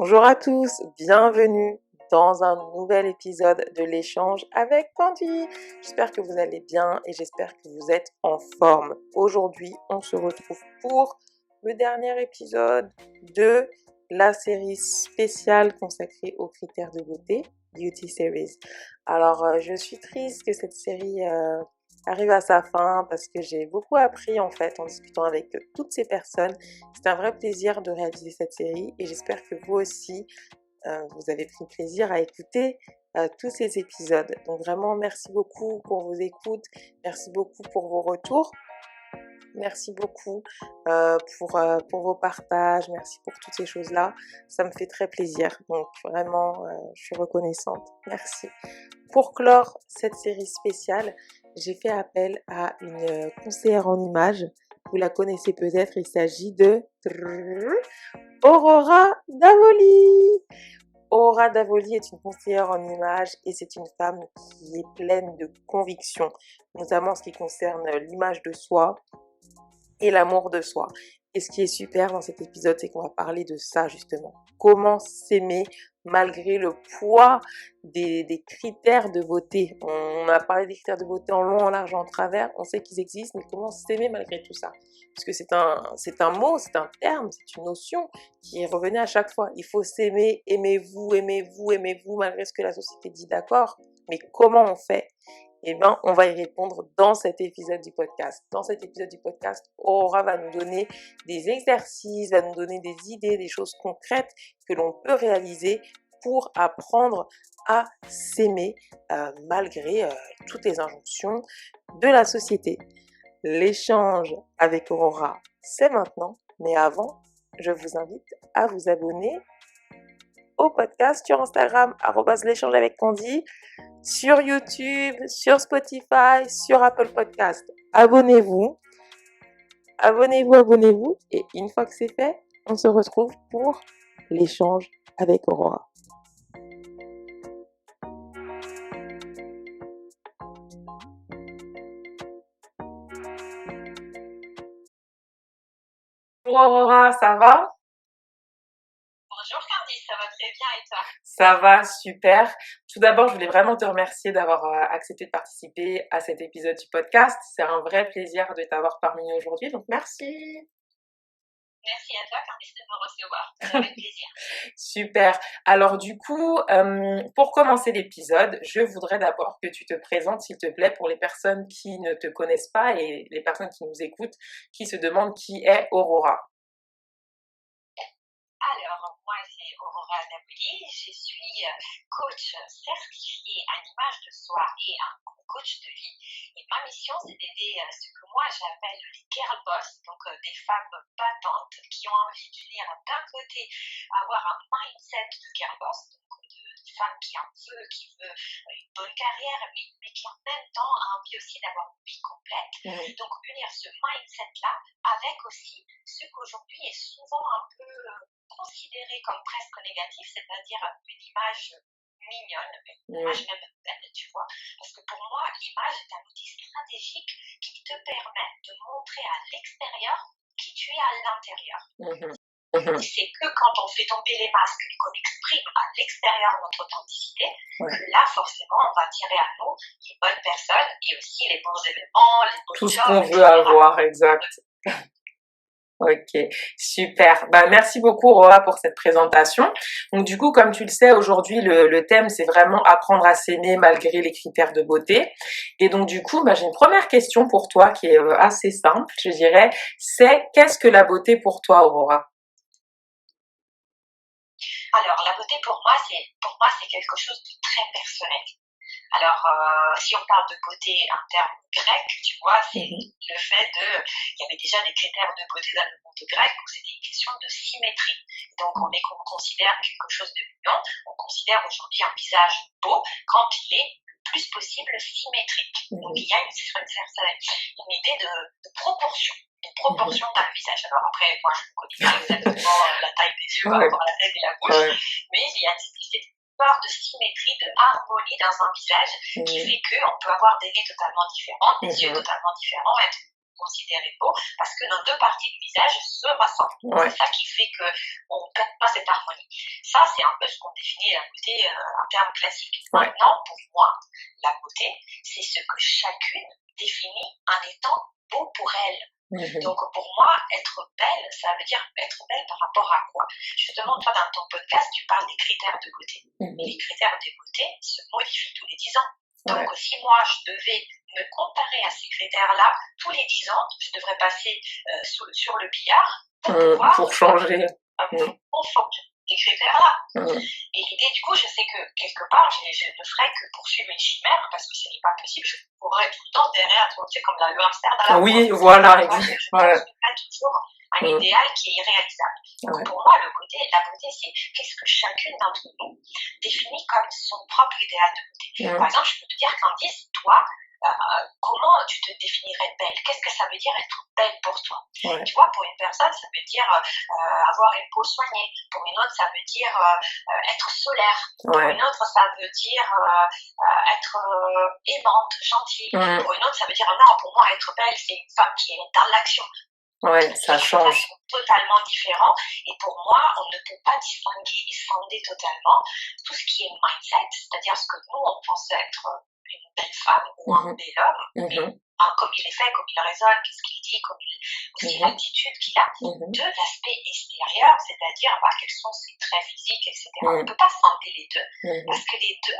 Bonjour à tous, bienvenue dans un nouvel épisode de l'échange avec Candy. J'espère que vous allez bien et j'espère que vous êtes en forme. Aujourd'hui, on se retrouve pour le dernier épisode de la série spéciale consacrée aux critères de beauté, Beauty Series. Alors, je suis triste que cette série arrive à sa fin parce que j'ai beaucoup appris en fait en discutant avec toutes ces personnes. C'est un vrai plaisir de réaliser cette série et j'espère que vous aussi, vous avez pris plaisir à écouter tous ces épisodes. Donc vraiment, merci beaucoup pour vos écoutes, merci beaucoup pour vos retours. Merci beaucoup pour vos partages, merci pour toutes ces choses-là. Ça me fait très plaisir. Donc vraiment, je suis reconnaissante. Merci. Pour clore cette série spéciale, j'ai fait appel à une conseillère en images. Vous la connaissez peut-être, il s'agit de Aurora Davoli. Aurora Davoli est une conseillère en images et c'est une femme qui est pleine de conviction, notamment en ce qui concerne l'image de soi et l'amour de soi. Et ce qui est super dans cet épisode, c'est qu'on va parler de ça justement. Comment s'aimer malgré le poids des critères de beauté. On a parlé des critères de beauté en long, en large, en travers. On sait qu'ils existent, mais comment s'aimer malgré tout ça? Parce que c'est un mot, c'est un terme, c'est une notion qui revenait à chaque fois. Il faut s'aimer, aimez-vous, aimez-vous, aimez-vous, malgré ce que la société dit, d'accord? Mais comment on fait? Eh bien, on va y répondre dans cet épisode du podcast. Dans cet épisode du podcast, Aurora va nous donner des exercices, va nous donner des idées, des choses concrètes que l'on peut réaliser pour apprendre à s'aimer malgré toutes les injonctions de la société. L'échange avec Aurora, c'est maintenant. Mais avant, je vous invite à vous abonner au podcast sur Instagram, @l'échange avec Candy, sur YouTube, sur Spotify, sur Apple Podcast. Abonnez-vous, abonnez-vous, abonnez-vous. Et une fois que c'est fait, on se retrouve pour l'échange avec Aurora. Bonjour Aurora, ça va? Bonjour Candice, ça va très bien et toi? Ça va, super. Tout d'abord, je voulais vraiment te remercier d'avoir accepté de participer à cet épisode du podcast. C'est un vrai plaisir de t'avoir parmi nous aujourd'hui, donc merci. Merci à toi Candice de me recevoir, c'est avec plaisir. Super. Alors du coup, pour commencer l'épisode, je voudrais d'abord que tu te présentes, s'il te plaît, pour les personnes qui ne te connaissent pas et les personnes qui nous écoutent, qui se demandent qui est Aurora. Alors, moi c'est Aurora Davoli, je suis coach certifié en image de soi et un coach de vie. Et ma mission c'est d'aider ce que moi j'appelle les girl boss, donc des femmes battantes qui ont envie de venir d'un côté avoir un mindset de girl boss, donc de femme qui en veut, qui veut une bonne carrière, mais qui en même temps a envie aussi d'avoir une vie complète. Donc unir ce mindset-là avec aussi ce qu'aujourd'hui est souvent un peu considéré comme presque négatif, c'est-à-dire une image mignonne, une image même belle, tu vois. Parce que pour moi, l'image est un outil stratégique qui te permet de montrer à l'extérieur qui tu es à l'intérieur. C'est que quand on fait tomber les masques et qu'on exprime à l'extérieur notre authenticité, que là, forcément, on va tirer à nous les bonnes personnes et aussi les bons événements, les bons tout jobs, ce qu'on veut avoir, exact. Ok, super. Bah, merci beaucoup Aurora pour cette présentation. Donc du coup, comme tu le sais, aujourd'hui le thème c'est vraiment apprendre à s'aimer malgré les critères de beauté. Et donc du coup, bah, j'ai une première question pour toi qui est assez simple, je dirais. C'est qu'est-ce que la beauté pour toi, Aurora? Alors, la beauté pour moi, c'est quelque chose de très personnel. Alors, si on parle de beauté en termes grecs, tu vois, c'est le fait il y avait déjà des critères de beauté dans le monde grec, donc c'était une question de symétrie. Donc, on considère quelque chose de mignon, on considère aujourd'hui un visage beau quand il est le plus possible symétrique. Donc, il y a une idée de proportion. Une proportion dans le visage. Alors après, moi, je ne connais pas exactement la taille des yeux par rapport à la tête et la bouche, mais il y a cette de symétrie, de harmonie dans un visage qui fait qu'on peut avoir des nez totalement différents, des yeux totalement différents, être considéré beau parce que nos deux parties du visage se ressemblent. Ouais. C'est ça qui fait qu'on ne perd pas cette harmonie. Ça, c'est un peu ce qu'on définit la beauté en termes classiques. Ouais. Maintenant, pour moi, la beauté, c'est ce que chacune définit en étant beau pour elle. Donc pour moi, être belle, ça veut dire être belle par rapport à quoi? Justement, toi, dans ton podcast, tu parles des critères de beauté. Mais les critères de beauté se modifient tous les 10 ans. Donc si moi, je devais me comparer à ces critères-là, tous les 10 ans, je devrais passer sur le billard pour pouvoir pour changer. confondre ces critères-là. Et l'idée, du coup, je sais que quelque part, je ne ferais que poursuivre une chimère parce que ce n'est pas possible. Je pourrais tout le temps derrière, tu sais, comme le hamster dans la Oui, boîte. voilà, Je exactement. pas toujours un idéal qui est irréalisable. Donc pour moi, la beauté, c'est qu'est-ce que chacune d'entre nous définit comme son propre idéal de beauté. Par exemple, je peux te dire, Candice, toi, comment tu te définirais belle? Qu'est-ce que ça veut dire être belle pour toi? Tu vois, pour une personne, ça veut dire avoir une peau soignée. Pour une autre, ça veut dire être solaire. Pour une autre, ça veut dire être aimante, gentille. Pour une autre, ça veut dire non, pour moi, être belle, c'est une femme qui est dans l'action. Ouais, ça change. Sont totalement différents. Et pour moi, on ne peut pas distinguer et scinder totalement tout ce qui est mindset, c'est-à-dire ce que nous, on pense être une belle femme ou un bel homme, mais comme il est fait, comme il raisonne, qu'est-ce qu'il dit, aussi l'attitude qu'il a, de l'aspect extérieur, c'est-à-dire quels sont ses traits physiques, etc. On ne peut pas scinder les deux, parce que les deux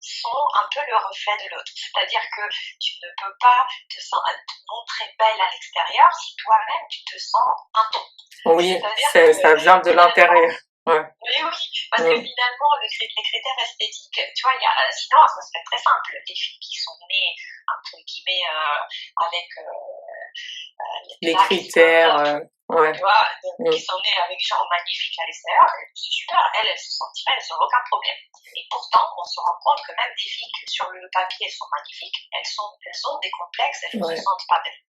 sont un peu le reflet de l'autre. C'est-à-dire que tu ne peux pas te montrer belle à l'extérieur si toi-même tu te sens un ton. Oui, ça vient de l'intérieur. Mais oui, parce que finalement, les critères esthétiques, tu vois, sinon, ça serait très simple. Les filles qui sont nées, entre guillemets, avec les critères, tu vois, qui sont nées avec genre magnifique à l'extérieur, c'est super, elles se sentiraient, elles n'ont aucun problème. Et pourtant, on se rend compte que même des filles qui, sur le papier, sont magnifiques, elles ont des complexes, elles ne se sentent pas belles.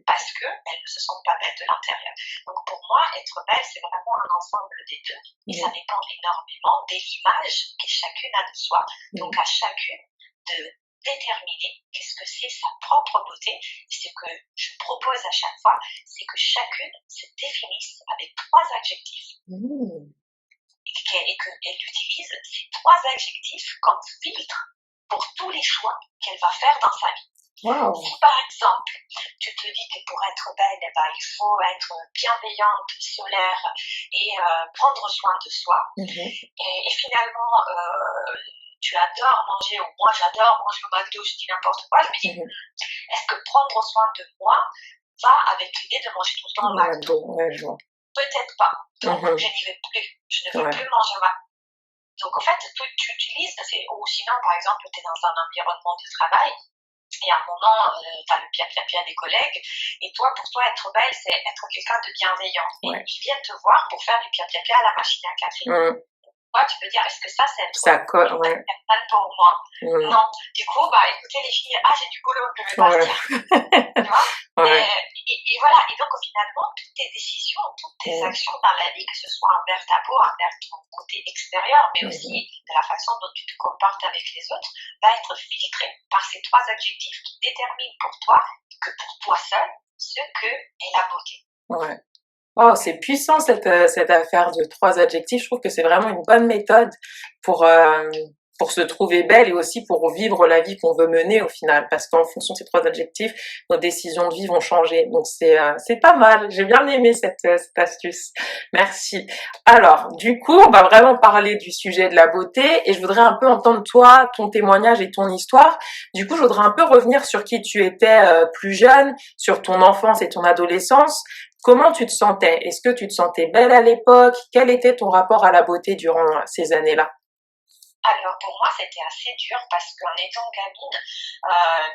Parce qu'elles ne se sentent pas belles de l'intérieur. Donc pour moi, être belle, c'est vraiment un ensemble des deux. Et ça dépend énormément de l'image que chacune a de soi. Donc à chacune de déterminer qu'est-ce que c'est sa propre beauté. Et ce que je propose à chaque fois, c'est que chacune se définisse avec 3 adjectifs. Et qu'elle utilise ces 3 adjectifs comme filtre pour tous les choix qu'elle va faire dans sa vie. Wow. Si par exemple, tu te dis que pour être belle, il faut être bienveillante, solaire et prendre soin de soi, et finalement, tu adores manger, ou moi j'adore manger au McDo, je dis n'importe quoi, je me dis, est-ce que prendre soin de moi va avec l'idée de manger tout le temps au McDo? Peut-être pas. Donc je n'y vais plus. Je ne veux plus manger au McDo. Donc en fait, tu utilises, ou sinon par exemple, tu es dans un environnement de travail, et à un moment, tu as le pia-pia-pia des collègues, et toi, pour toi, être belle, c'est être quelqu'un de bienveillant. Et ils viennent te voir pour faire du pia-pia-pia à la machine à café. Toi, tu peux dire, est-ce que ça, c'est être personne pour moi? Non. Du coup, écoutez les filles, j'ai du boulot, je vais partir. Tu vois? Et voilà. Et donc, finalement, toutes tes décisions, toutes tes actions dans la vie, que ce soit envers ta peau, envers ton côté extérieur, mais aussi de la façon dont tu te comportes avec les autres, va être filtrée par ces 3 adjectifs qui déterminent pour toi, que pour toi seul, ce que est la beauté. Oh, c'est puissant cette affaire de 3 adjectifs. Je trouve que c'est vraiment une bonne méthode pour se trouver belle et aussi pour vivre la vie qu'on veut mener au final. Parce qu'en fonction de ces 3 adjectifs, nos décisions de vie vont changer. Donc c'est pas mal. J'ai bien aimé cette astuce. Merci. Alors, du coup, on va vraiment parler du sujet de la beauté et je voudrais un peu entendre toi, ton témoignage et ton histoire. Du coup, je voudrais un peu revenir sur qui tu étais plus jeune, sur ton enfance et ton adolescence. Comment tu te sentais? Est-ce que tu te sentais belle à l'époque? Quel était ton rapport à la beauté durant ces années-là? Alors, pour moi, c'était assez dur parce qu'en étant gamine,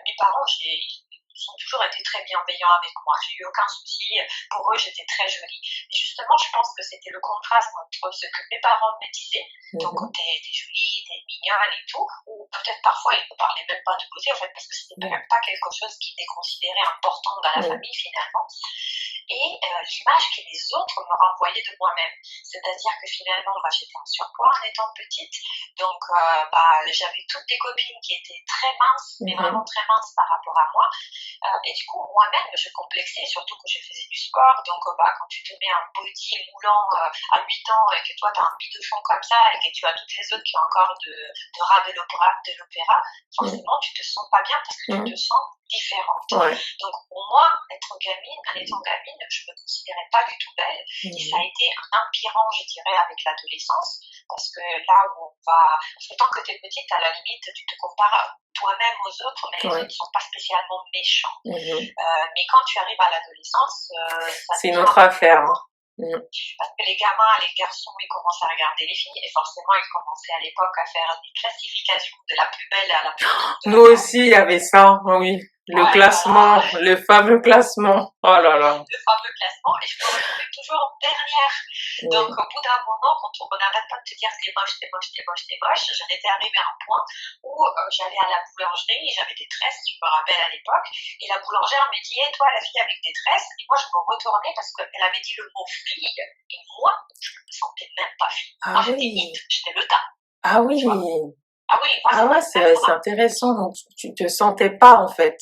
mes parents, ils ont toujours été très bienveillants avec moi. J'ai eu aucun souci. Pour eux, j'étais très jolie. Et justement, je pense que c'était le contraste entre ce que mes parents me disaient. Donc, t'es jolie, t'es mignonne et tout. Ou peut-être parfois, ils ne parlaient même pas de beauté, en fait, parce que c'était même pas quelque chose qui était considéré important dans la famille, finalement. et l'image que les autres me renvoyaient de moi-même. C'est-à-dire que finalement, j'étais en surpoids en étant petite, donc j'avais toutes des copines qui étaient très minces, mais vraiment très minces par rapport à moi, et du coup, moi-même, je complexais, surtout que je faisais du sport, donc quand tu te mets un body moulant à 8 ans et que toi, tu as un bidochon comme ça et que tu as toutes les autres qui ont encore de ras de l'opéra, forcément, tu te sens pas bien parce que tu te sens différente. Donc, pour moi, en étant gamine, je me considérais pas du tout belle. Et ça a été un empirant, je dirais, avec l'adolescence, parce que là où on va... Tant que tu es petite, à la limite, tu te compares toi-même aux autres, mais les autres ne sont pas spécialement méchants. Mais quand tu arrives à l'adolescence, c'est une autre affaire. Parce que les gamins, les garçons, ils commencent à regarder les filles, et forcément, ils commençaient à l'époque à faire des classifications de la plus belle à la plus grande. Nous aussi, il y avait ça, oui. Le classement, le fameux classement. Oh là là. Le fameux classement, et je me retrouvais toujours dernière. Donc, au bout d'un moment, quand on n'arrête pas de te dire t'es moche, j'en étais arrivée à un point où j'allais à la boulangerie, j'avais des tresses, je me rappelle à l'époque, et la boulangère me dit, toi, la fille avec des tresses, et moi, je me retournais parce qu'elle avait dit le mot fille, et moi, je ne me sentais même pas fille. Moi, j'étais le tas. Ah oui. Ah oui, moi, c'est intéressant. Donc, tu te sentais pas, en fait.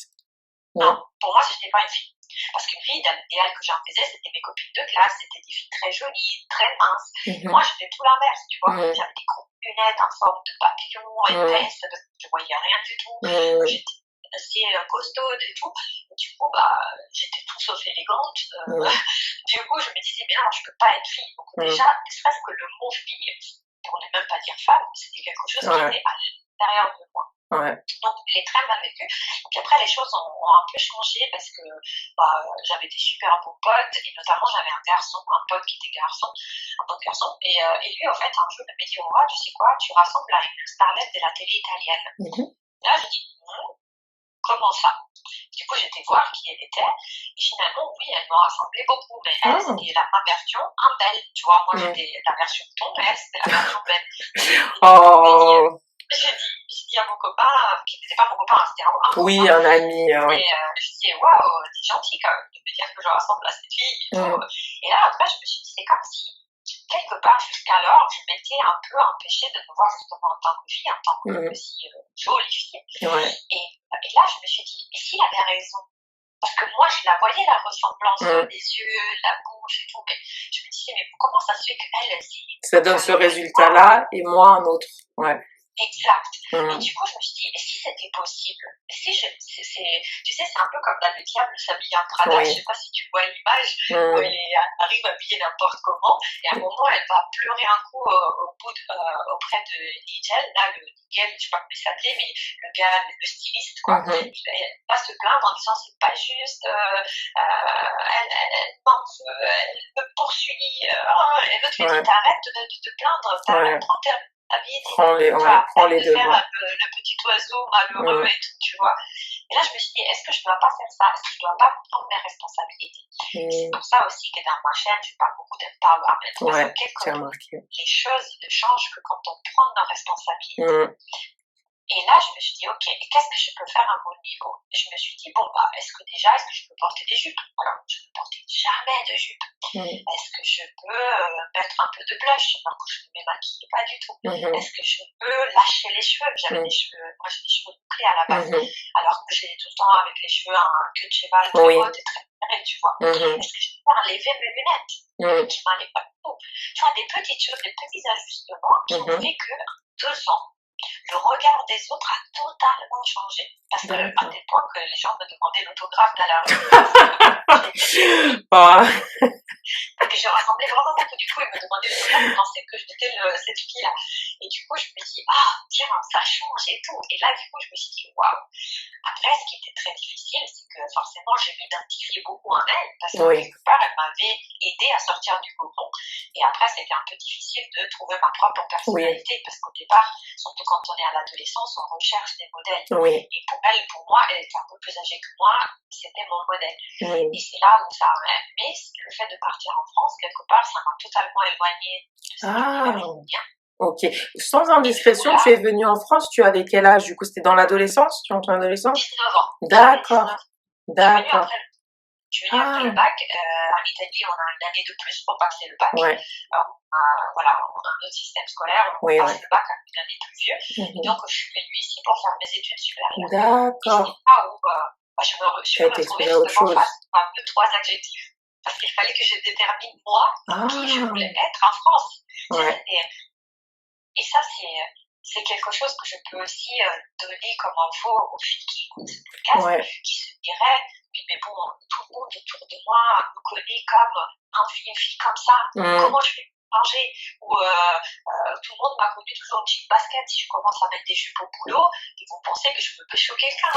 Non, pour moi, ce n'était pas une fille. Parce qu'une fille, dans l'idéal que j'en faisais, c'était mes copines de classe, c'était des filles très jolies, très minces. Moi, j'étais tout l'inverse, tu vois. J'avais des grosses lunettes en forme de papillon, épaisses, parce que je voyais rien du tout. J'étais assez costaude et tout. Et du coup, j'étais tout sauf élégante. Du coup, je me disais, mais non, je peux pas être fille. Donc, déjà, ne serait-ce que le mot fille, pour ne même pas dire femme, c'était quelque chose qui était à l'intérieur de moi. Donc, il est très mal vécu. Donc, après, les choses ont un peu changé parce que j'avais des super bons potes, et notamment, j'avais un pote qui était un bon garçon. Et lui, en fait, un jour, il m'a dit, Aura, tu sais quoi, tu rassembles à une starlette de la télé italienne. Là, j'ai dit, comment ça? Du coup, j'étais voir qui elle était, et finalement, oui, elle m'a rassemblé beaucoup, mais elle, c'était ma version en belle, tu vois. Moi, j'étais la version ton, elle, c'était la version belle. J'ai dit à mon copain, qui n'était pas mon copain, c'était un ami. Et je dis, waouh, c'est gentil quand même de me dire que je ressemble à cette fille. Et là, après, je me suis dit, c'est comme si, quelque part, jusqu'alors, je m'étais un peu empêchée de me voir justement en tant que fille, en tant que aussi jolie fille. Et là, je me suis dit, et s'il avait raison? Parce que moi, je la voyais, la ressemblance, les yeux, la bouche et tout, mais je me disais, mais comment ça se fait qu'elle, ça donne ce résultat-là, et moi un autre. Exact. Et du coup, je me suis dit, et si c'était possible? Tu sais, c'est un peu comme dans Le Diable s'habille en Prada, je sais pas si tu vois l'image, où elle arrive habillée n'importe comment, et à un moment, elle va pleurer un coup auprès de Nigel, là, Nigel, je sais pas comment il s'appelait, mais le gars, le styliste, quoi. Elle va se plaindre en disant, c'est pas juste, elle m'en veut, elle me poursuit, et l'autre lui dit, t'arrêtes de te plaindre, prends les devants. Le petit oiseau malheureux et tout, tu vois. Et là, je me suis dit, est-ce que je ne dois pas faire ça? Est-ce que je ne dois pas prendre mes responsabilités? C'est pour ça aussi que dans ma chaîne, je parle beaucoup d'empowerment. Parce que les choses ne changent que quand on prend nos responsabilités. Et là, je me suis dit, ok, qu'est-ce que je peux faire à mon niveau? Et je me suis dit, est-ce que je peux porter des jupes? Alors, je ne portais jamais de jupe. Est-ce que je peux mettre un peu de blush? Alors que je ne me maquillais pas du tout. Est-ce que je peux lâcher les cheveux? J'avais des cheveux, moi j'ai des cheveux bouclés à la base, alors que j'étais tout le temps avec les cheveux en queue de cheval, très haute et très serrée, tu vois. Est-ce que je peux enlever mes lunettes qui m'allaient pas du tout? Tu vois, des petites choses, des petits ajustements qui ont fait que, en 2 ans, le regard des autres a totalement changé. Parce que, à tel point que les gens me demandaient l'autographe dans la rue. Parce que je ressemblais vraiment beaucoup. Du coup, ils me demandaient l'autographe, ils pensaient que j'étais cette fille-là. Et du coup, je me dis, tiens, ça change et tout. Et là, du coup, je me suis dit, waouh. Après, ce qui était très difficile, c'est que forcément, je m'identifiais beaucoup en elle. Parce que quelque part, elle m'avait aidé à sortir du cocon. Et après, c'était un peu difficile de trouver ma propre personnalité. Parce qu'au départ, surtout quand on est à l'adolescence, on recherche des modèles. Et pour moi, elle était un peu plus âgée que moi, c'était mon modèle. Et c'est là où ça a... Mais le fait de partir en France, quelque part, ça m'a totalement éloignée de ce que je bien. Ok. Sans indiscrétion, tu es venue en France, tu avais quel âge? Du coup, c'était dans l'adolescence? Tu es en ton adolescence? 19 ans. D'accord. D'accord. Je suis venue après le Ah, bac. En Italie, on a une année de plus pour passer le bac. ouais, Voilà, on a un autre système scolaire, on oui, passe ouais. le bac à une année plus vieux. Et Mhm. donc, je suis venue ici pour faire mes études supérieures. Et c'est D'accord. là où je Tu suis as été retrouvée exposé à autre justement chose. face à un peu trois adjectifs. Parce qu'il fallait que je détermine moi qui je Ah, voulais être en France. ouais, Et ça, c'est quelque chose que je peux aussi donner comme info aux filles qui écoutent ce podcast, ouais. qui se diraient, oui, mais bon, tout le monde autour de moi me connaît comme une fille comme ça, Mm. comment je vais changer? Ou tout le monde m'a connu toujours en jean basket, si je commence à mettre des jupes au boulot, ils vont penser que je peux pécho quelqu'un.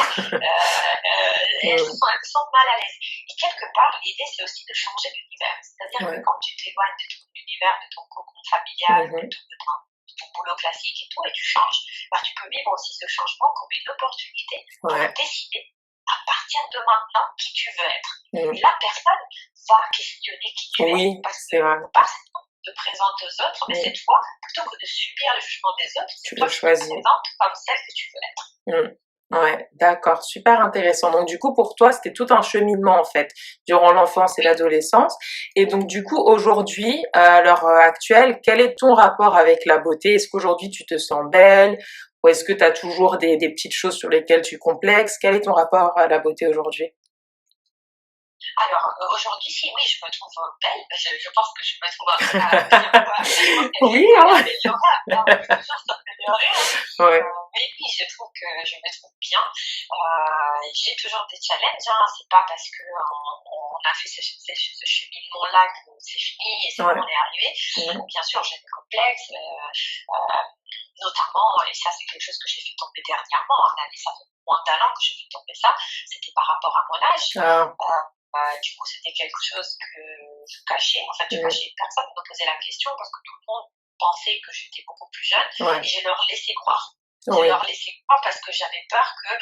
Et Mm. elles sont mal à l'aise. Et quelque part, l'idée, c'est aussi de changer d'univers. C'est-à-dire que Ouais. quand tu t'éloignes de ton univers, de ton cocon familial, Mhm. de ton boulot classique et tout, et tu changes, bah, tu peux vivre aussi ce changement comme une opportunité pour Ouais. décider à partir de maintenant qui tu veux être. Mm. Et là, personne va questionner qui tu es, Oui, parce c'est que vrai. pas te présente aux autres, mais Mm. cette fois, plutôt que de subir le jugement des autres, Tu c'est l'as toi qui te choisi. présentes comme celle que tu veux être. Mm. Ouais, d'accord, super intéressant. Donc du coup, pour toi, c'était tout un cheminement en fait, durant l'enfance et Oui. l'adolescence. Et donc du coup, aujourd'hui, à l'heure actuelle, quel est ton rapport avec la beauté? Est-ce qu'aujourd'hui tu te sens belle? Ou est-ce que tu as toujours des petites choses sur lesquelles tu complexes? Quel est ton rapport à la beauté aujourd'hui? Alors, aujourd'hui, si oui, je me trouve belle, je pense que je me trouve bien. Je pense qu'elle Oui, est hein? améliorable, hein, on peut toujours s'améliorer. Hein. Ouais, Mais oui, je trouve que je me trouve bien. J'ai toujours des challenges, hein. C'est pas parce que on a fait ce cheminement-là que c'est fini et c'est bon, ouais. on est arrivé. Mm. Bien sûr, j'ai des complexes, notamment, et ça, c'est quelque chose que j'ai fait tomber dernièrement. En année, ça fait moins d'un an que j'ai fait tomber ça. C'était par rapport à mon âge. Ah, Du coup, c'était quelque chose que je cachais. En fait, je mm. cachais. Personne ne me posait la question parce que tout le monde pensait que j'étais beaucoup plus jeune Ouais, et je leur laissais croire. Je oui. leur laissais croire parce que j'avais peur que,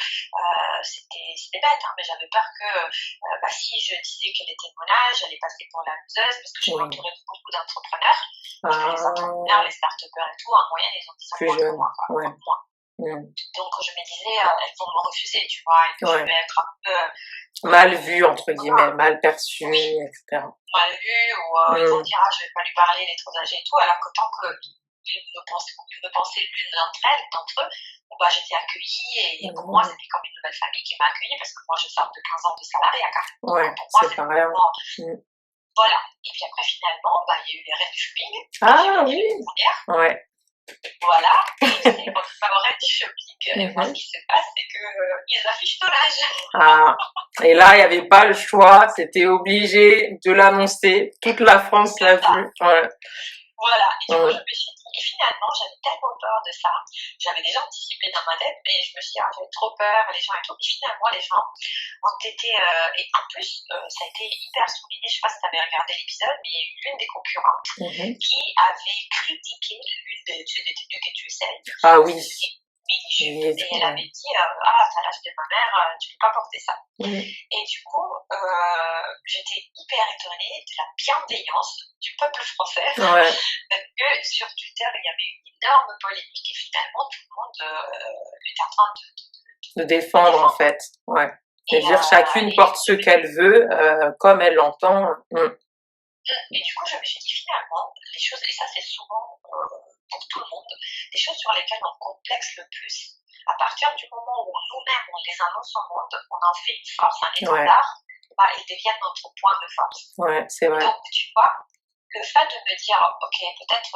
c'était bête, hein, mais j'avais peur que si je disais quel était mon âge, j'allais passer pour la loseuse parce que je Oui. m'entourais de beaucoup d'entrepreneurs. Tu vois, les entrepreneurs, Ah, les start-upers et tout, en moyenne, ils ont 10 ans plus moins que jeune. moi, quoi, Ouais. comme moi. Mm. Donc, je me disais, elles vont me refuser, tu vois, et que je Ouais. vais être un peu, Mal vu, entre guillemets, voilà, mal perçu, oui, etc. mal vu, ou ils vont Mm. dire, ah, je vais pas lui parler, il est trop âgé et tout, alors que tant qu'ils me pensaient l'une d'entre eux, bah, j'étais accueillie et pour moi, Mm. c'était comme une nouvelle famille qui m'a accueillie parce que moi, je sors de 15 ans de salariat quand même. Ouais, Donc, pour moi, c'est c'était pareil. vraiment, Mm. voilà. Et puis après, finalement, bah, il y a eu les rêves du shopping, et j'ai Ah gagné oui, les premières. ouais. Voilà. Et tu sais, quand tu vas au rêve du shopping, moi, ce Mhm. qui se passe, c'est que ils affichent ton âge. Ah, et là, il n'y avait pas le choix, c'était obligé de l'annoncer. Toute la France C'est l'a ça. vu. Ouais. Voilà, et du coup, je Ouais. me suis dit, et finalement, j'avais tellement peur de ça, j'avais déjà anticipé dans ma tête, mais je me suis dit, ah, j'avais trop peur, les gens et tout, et finalement, les gens ont été, et en plus, ça a été hyper souligné, je sais pas si tu avais regardé l'épisode, mais il y a eu l'une des concurrentes Mhm. qui avait critiqué l'une des tenues que tu essayes, Ah oui. c'était mini-jupe, Oui, et elle ouais. avait dit, ah, t'as l'âge de ma mère, tu peux pas porter ça. Mhm. Et du coup, j'étais hyper étonnée de la bienveillance du peuple français, Ouais. parce que sur Twitter, il y avait une énorme polémique et finalement, tout le monde était en train De de défendre, en défendre. fait. Ouais. Et, Et dire chacune porte ce qu'elle veut, comme elle l'entend. Mm. et du coup, je me suis dit finalement, les choses, et ça c'est souvent pour tout le monde, les choses sur lesquelles on complexe le plus, à partir du moment où nous-mêmes on les annonce au monde, on en fait une force, un Ouais. étendard, bah, elles deviennent notre point de force. Ouais, c'est vrai. Donc, tu vois, le fait de me dire, ok, peut-être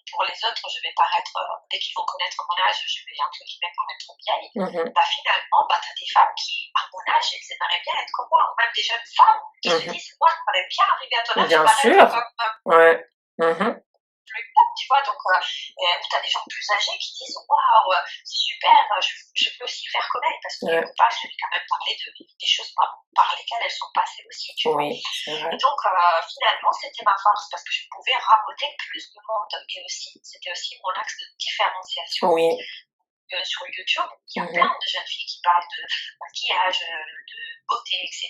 pour les autres, je vais paraître, dès qu'ils vont connaître mon âge, je vais entre guillemets paraître vieille, Mhm. bah finalement, bah, tu as des femmes qui, à mon âge, elles aimeraient bien être comme moi, ou même des jeunes femmes qui se Mhm. disent, moi, j'aimerais bien arriver à ton âge et Bien paraître sûr. comme Ouais. Mhm. tu vois, donc tu as des gens plus âgés qui disent waouh, c'est super, je peux aussi faire comme elle, parce que Ouais. quelque part, je vais quand même parler des choses par lesquelles elles sont passées aussi, tu vois. Oui, c'est vrai. Et donc, finalement, c'était ma force parce que je pouvais raboter plus de monde et aussi, c'était aussi mon axe de différenciation. Oui. Sur YouTube, il y a Mhm. plein de jeunes filles qui parlent de maquillage, de beauté, etc.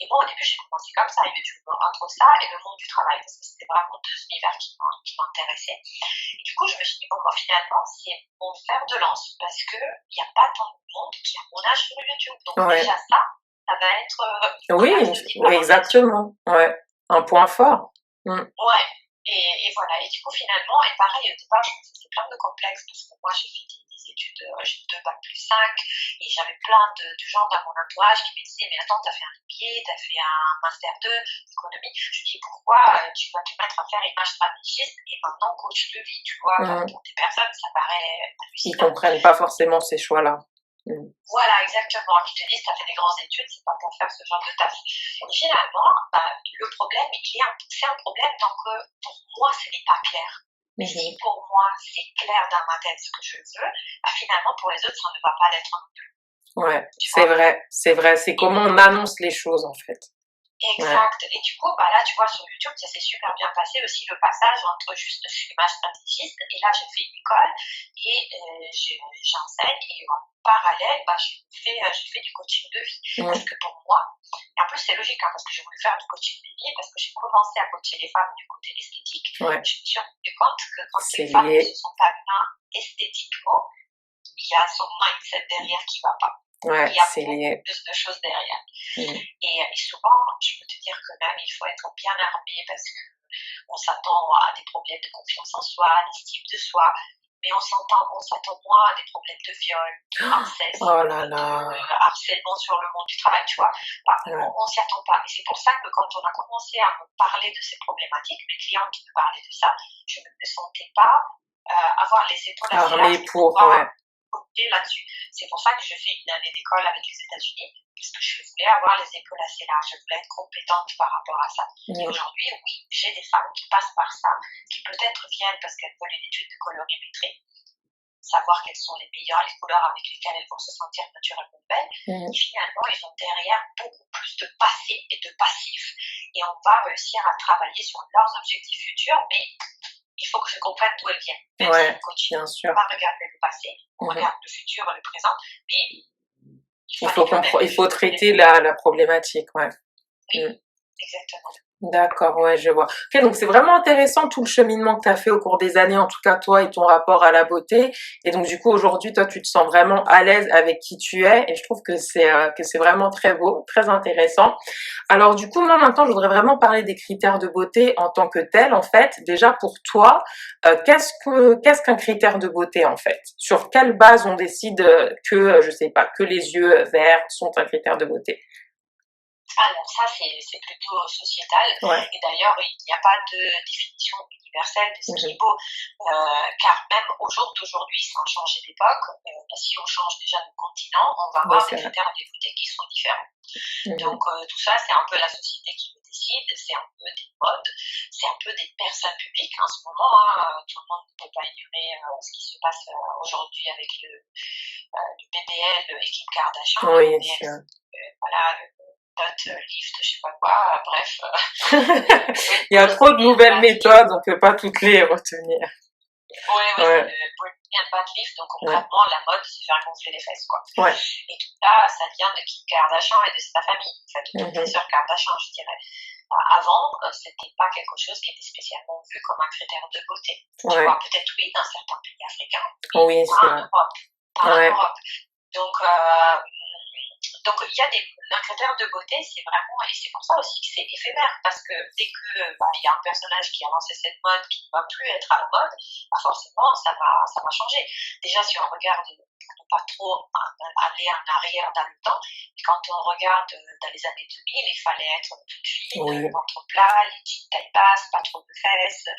Et moi, au début, j'ai commencé comme ça, YouTube, entre ça et le monde du travail, parce que c'était vraiment deux univers qui m'intéressaient. Et du coup, je me suis dit, bon, bah, finalement, c'est mon fer de lance, parce qu'il n'y a pas tant de monde qui a mon âge sur YouTube. Donc, Ouais. déjà, ça ça va être Oui, le reste de vie par exactement. Ouais, un point fort. Ouais, et voilà. Et du coup, finalement, et pareil, au départ, je me faisais plein de complexes parce que moi, j'ai fait des études, j'ai 2 bac plus 5 et j'avais plein de gens dans mon entourage qui me disaient, mais attends, t'as fait un MBA, t'as fait un Master 2 d'économie. Je dis, pourquoi tu vas te mettre à faire image stratégiste et maintenant coach de vie, tu vois, pour des personnes, ça paraît Ils hallucinant. comprennent pas forcément ces choix-là. Voilà, exactement. Ils te disent, tu as fait des grandes études, c'est pas pour faire ce genre de taf. Et finalement, le problème, c'est un problème tant que pour moi, ce n'est pas clair. Mais si pour moi, c'est clair dans ma tête ce que je veux, finalement, pour les autres, ça ne va pas l'être non plus. Ouais, c'est vrai, c'est vrai. C'est comment on annonce les choses, en fait. Exact. Ouais. Et du coup, là, tu vois, sur YouTube, ça s'est super bien passé aussi le passage entre juste je suis image stratégiste et là, j'ai fait une école et j'enseigne et en parallèle, j'ai fait du coaching de vie. Parce que pour moi, et en plus, c'est logique, parce que j'ai voulu faire du coaching de vie parce que j'ai commencé à coacher les femmes du côté esthétique. Ouais. Je me suis rendu compte que quand les femmes ne se sont pas bien esthétiquement, il y a son mindset derrière qui va pas. Ouais, il y a c'est lié. plus de choses derrière. Et souvent, je peux te dire que même il faut être bien armé parce qu'on s'attend à des problèmes de confiance en soi, d'estime de soi, mais on s'attend moins à des problèmes de viol, de inceste, de harcèlement sur le monde du travail, tu vois. On s'y attend pas. Et c'est pour ça que quand on a commencé à me parler de ces problématiques, mes clientes me parlaient de ça, je ne me sentais pas avoir les épaules assez larges pour pouvoir là-dessus. C'est pour ça que je fais une année d'école avec les États-Unis, parce que je voulais avoir les épaules assez larges, je voulais être compétente par rapport à ça. Et aujourd'hui, oui, j'ai des femmes qui passent par ça, qui peut-être viennent parce qu'elles veulent une étude de colorimétrie, savoir quelles sont les meilleures couleurs avec lesquelles elles vont se sentir naturellement belles. Et finalement, ils ont derrière beaucoup plus de passé et de passif. Et on va réussir à travailler sur leurs objectifs futurs, mais il faut que je comprenne d'où elles viennent. Même si on continue, bien sûr. On va regarder le passé, on regarde le futur et le présent, mais il faut traiter la problématique, ouais. Oui, exactement. D'accord, ouais, je vois. Ok, donc c'est vraiment intéressant tout le cheminement que tu as fait au cours des années, en tout cas toi et ton rapport à la beauté. Et donc du coup aujourd'hui, toi, tu te sens vraiment à l'aise avec qui tu es, et je trouve que c'est vraiment très beau, très intéressant. Alors du coup, moi maintenant, je voudrais vraiment parler des critères de beauté en tant que tel. En fait, déjà pour toi, qu'est-ce qu'un critère de beauté en fait? Sur quelle base on décide que, je sais pas, que les yeux verts sont un critère de beauté? Alors ça, c'est plutôt sociétal. Ouais. Et d'ailleurs, il n'y a pas de définition universelle de ce qui est beau. Car même au jour d'aujourd'hui, sans changer d'époque, si on change déjà de continent, on va avoir des critères de beauté qui sont différents. Donc tout ça, c'est un peu la société qui le décide, c'est un peu des modes, c'est un peu des personnes publiques en ce moment. Tout le monde ne peut pas ignorer ce qui se passe aujourd'hui avec le BBL et Kim Kardashian. Oui, sûr. Voilà, lift, je sais pas quoi, bref. Il y a trop de nouvelles méthodes, on peut pas toutes les retenir. Oui, c'est le bad lift, donc concrètement, la mode, c'est faire gonfler les fesses, quoi. Ouais. Et tout ça, ça vient de Kim Kardashian et de sa famille, en fait, de toutes les sœurs Kardashian, je dirais. Avant, c'était pas quelque chose qui était spécialement vu comme un critère de beauté. Tu vois, peut-être oui, dans certains pays africains, mais pas en Europe. Pas en Europe. Donc il y a un critère de beauté, c'est vraiment, et c'est pour ça aussi que c'est éphémère, parce que dès que il y a un personnage qui a lancé cette mode qui ne va plus être à la mode, forcément ça va changer. Déjà si on regarde, pour ne pas trop aller en arrière dans le temps, quand on regarde dans les années 2000, il fallait être toute fine, ventre plat, les jeans taille basse, pas trop de fesses.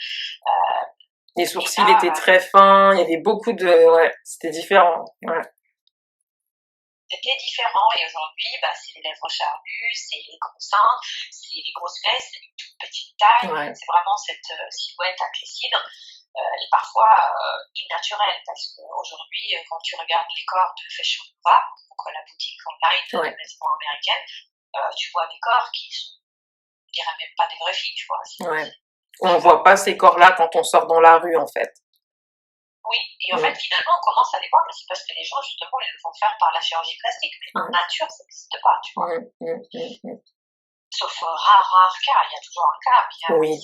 Les sourcils étaient très fins, il y avait beaucoup de... Ouais, c'était différent. Ouais. C'était différent, et aujourd'hui, c'est les lèvres charnues, c'est les gros seins, c'est les grosses fesses, c'est une toute petite taille, c'est vraiment cette silhouette à clécidre, et parfois innaturelle, parce qu'aujourd'hui, quand tu regardes les corps de Fashion Nova, donc la boutique online de vêtements américaine, tu vois des corps qui sont, on dirait même pas des vraies filles, tu vois. On voit pas ces corps-là quand on sort dans la rue, en fait. Oui, et en fait, finalement, on commence à les voir, mais c'est parce que les gens, justement, ils le font faire par la chirurgie plastique. Mais en nature, ça n'existe pas, tu vois. Sauf rare cas, il y a toujours un cas, mais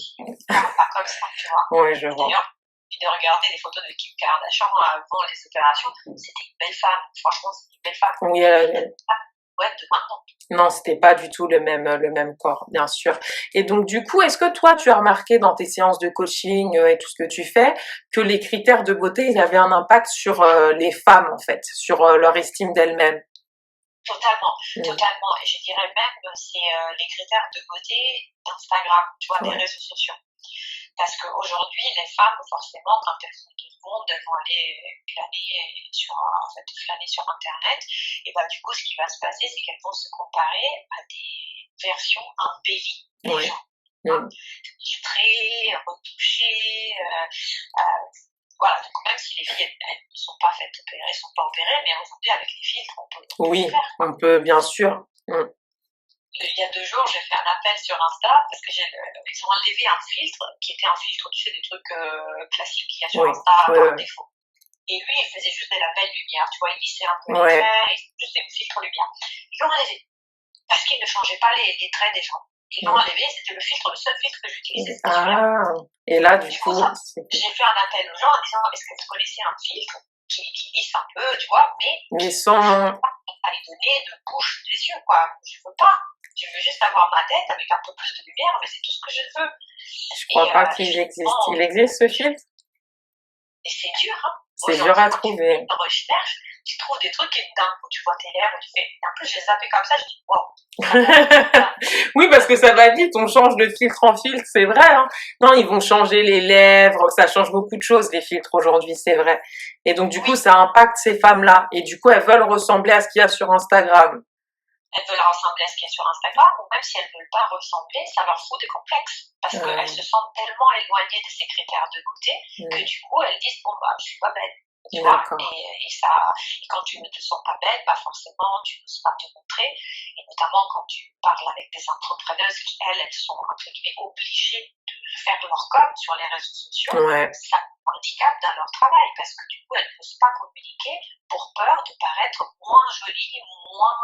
pas comme ça, tu vois. Oui, je vois. D'ailleurs, de regarder les photos de Kim Kardashian avant les opérations, c'était une belle femme. Franchement, c'était une belle femme. Oui, de maintenant. Non, c'était pas du tout le même corps, bien sûr. Et donc, du coup, est-ce que toi, tu as remarqué dans tes séances de coaching et tout ce que tu fais, que les critères de beauté, ils avaient un impact sur les femmes, en fait, sur leur estime d'elles-mêmes? Totalement, Mm. totalement. Et je dirais même, c'est les critères de beauté d'Instagram, tu vois, des Ouais, réseaux sociaux. Parce qu'aujourd'hui, les femmes, forcément, quand elles ont du monde, elles vont aller flâner sur Internet. Et bah, du coup, ce qui va se passer, c'est qu'elles vont se comparer à des versions embellies des ouais. gens. Hein, Mm. filtrées, retouchées. Voilà, donc même si les filles, elles ne sont pas faites opérer, elles ne sont pas opérées, mais aujourd'hui, avec les filtres, on peut tout Oui, faire. on peut, bien sûr. Mm. Il y a 2 jours, j'ai fait un appel sur Insta parce que ils ont enlevé un filtre qui était un filtre, tu sais, des trucs classiques qu'il y a sur Oui, Insta oui, par oui. défaut. Et lui, il faisait juste des labels lumière, tu vois, il lissait un peu les Ouais. traits, juste des filtres lumière. Ils l'ont enlevé parce qu'il ne changeait pas les traits des gens. Ils l'ont Mm. enlevé, c'était le seul filtre que j'utilisais, c'était celui-là. Ah, et là, du Du coup, coup, c'était... j'ai fait un appel aux gens en disant est-ce que vous connaissez un filtre qui lisse un peu, tu vois, mais Mais qui ne change sans... pas à les donner de bouche des yeux, quoi. Je veux pas. Je veux juste avoir ma tête avec un peu plus de lumière, mais c'est tout ce que je veux. Je crois pas qu'il existe. Il existe, ce filtre? Et c'est dur, hein. C'est dur Aujourd'hui, à quand tu fais trouver. une recherche, tu trouves des trucs et d'un coup, tu vois tes lèvres, tu fais. Et en plus, j'ai zappé comme ça, je dis, wow. Oui, parce que ça va vite, on change de filtre en filtre, c'est vrai. Hein. Non, ils vont changer les lèvres, ça change beaucoup de choses, les filtres aujourd'hui, c'est vrai. Et donc, du coup, Oui, ça impacte ces femmes-là. Et du coup, elles veulent ressembler à ce qu'il y a sur Instagram. elles veulent ressembler à ce qu'il y a sur Instagram, ou même si elles ne veulent pas ressembler, ça leur fout des complexes. Parce qu'elles se sentent tellement éloignées de ces critères de beauté que du coup, elles disent, bon, bah, je suis pas belle. Tu vois, D'accord. et quand tu ne te sens pas belle, bah forcément, tu n'oses pas te montrer. Et notamment quand tu parles avec des entrepreneuses qui, elles sont, entre guillemets, obligées de faire leur com sur les réseaux sociaux, Ouais. ça handicap dans leur travail parce que du coup, elles n'osent pas communiquer pour peur de paraître moins jolies, moins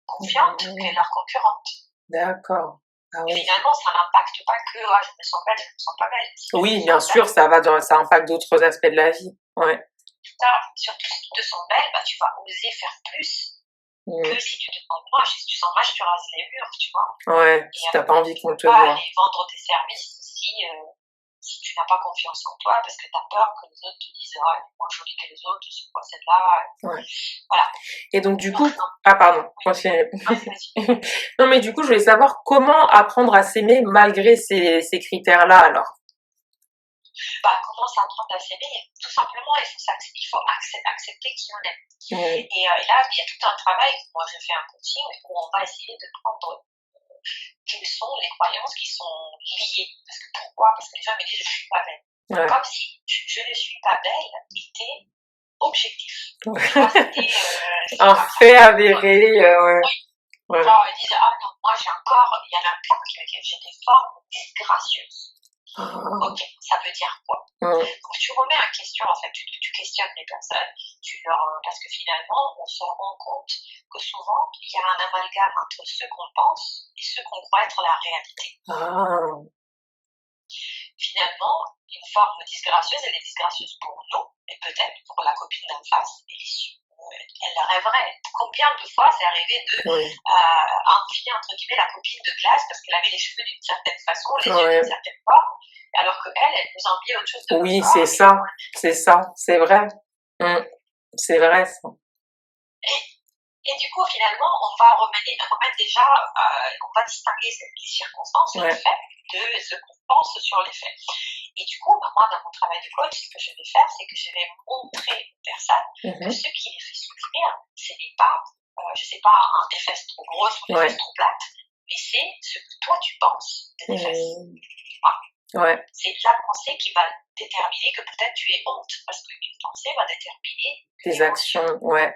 confiantes que leurs concurrentes. D'accord. Ah Et oui. finalement, ça n'impacte pas que ah, je me sens belle, je me sens pas belle. Oui, bien sûr, ça impacte d'autres aspects de la vie. Ouais. Surtout si tu te sens belle, bah, tu vas oser faire plus Mm. que si tu te sens moche. Si tu sens moche, tu rases les murs, tu vois. Ouais, Et si t'as pas envie tu qu'on peux te pas voit. aller vendre tes services si tu n'as pas confiance en toi parce que tu as peur que les autres te disent ah, elle est moins jolie que les autres, c'est quoi celle-là. Ouais. Voilà. Et donc, du Donc, coup, non. ah, pardon, Oui. continue. Vas-y, vas-y. Non, mais du coup, je voulais savoir comment apprendre à s'aimer malgré ces critères-là, alors. Bah, commence à apprendre à s'aimer. Tout simplement, il faut accepter qui on est. Mm. Et là, il y a tout un travail. Moi, je fais un coaching où on va essayer de prendre quelles sont les croyances qui sont liées. Parce que pourquoi? Parce que les gens me disent je suis pas belle. Ouais. Comme si je ne suis pas belle était objectif. Ouais. Tu vois, c'était Un fait avéré, ouais. oui. Ouais. Genre, ils disent ah non, moi j'ai un corps, il y en a plein qui me disent j'ai des formes disgracieuses. Ah. Ok, ça veut dire quoi? Mm. Donc tu remets en question, en fait, tu questionnes les personnes, parce que finalement, on se rend compte que souvent, il y a un amalgame entre ce qu'on pense et ce qu'on croit être la réalité. Ah. Finalement, une forme disgracieuse, elle est disgracieuse pour nous, et peut-être pour la copine d'en face, elle rêverait. Combien de fois c'est arrivé de Oui. envier, entre guillemets, la copine de classe parce qu'elle avait les cheveux d'une certaine façon, les yeux Ouais. d'une certaine forme, alors qu'elle nous enviait autre chose de Oui, notre corps. c'est ça, c'est vrai. Mm. C'est vrai, ça. Et du coup, finalement, on va remettre déjà, on va distinguer les circonstances, Ouais. les faits, de ce qu'on pense sur les faits. Et du coup, moi, dans mon travail de coach, ce que je vais faire, c'est que je vais montrer aux personnes que ce qui les fait souffrir, ce n'est pas, je sais pas, des fesses trop grosses ou des fesses trop plates, mais c'est ce que toi tu penses de tes fesses. Ouais. C'est la pensée qui va déterminer que peut-être tu es honte, parce qu'une pensée va déterminer tes actions, ouais.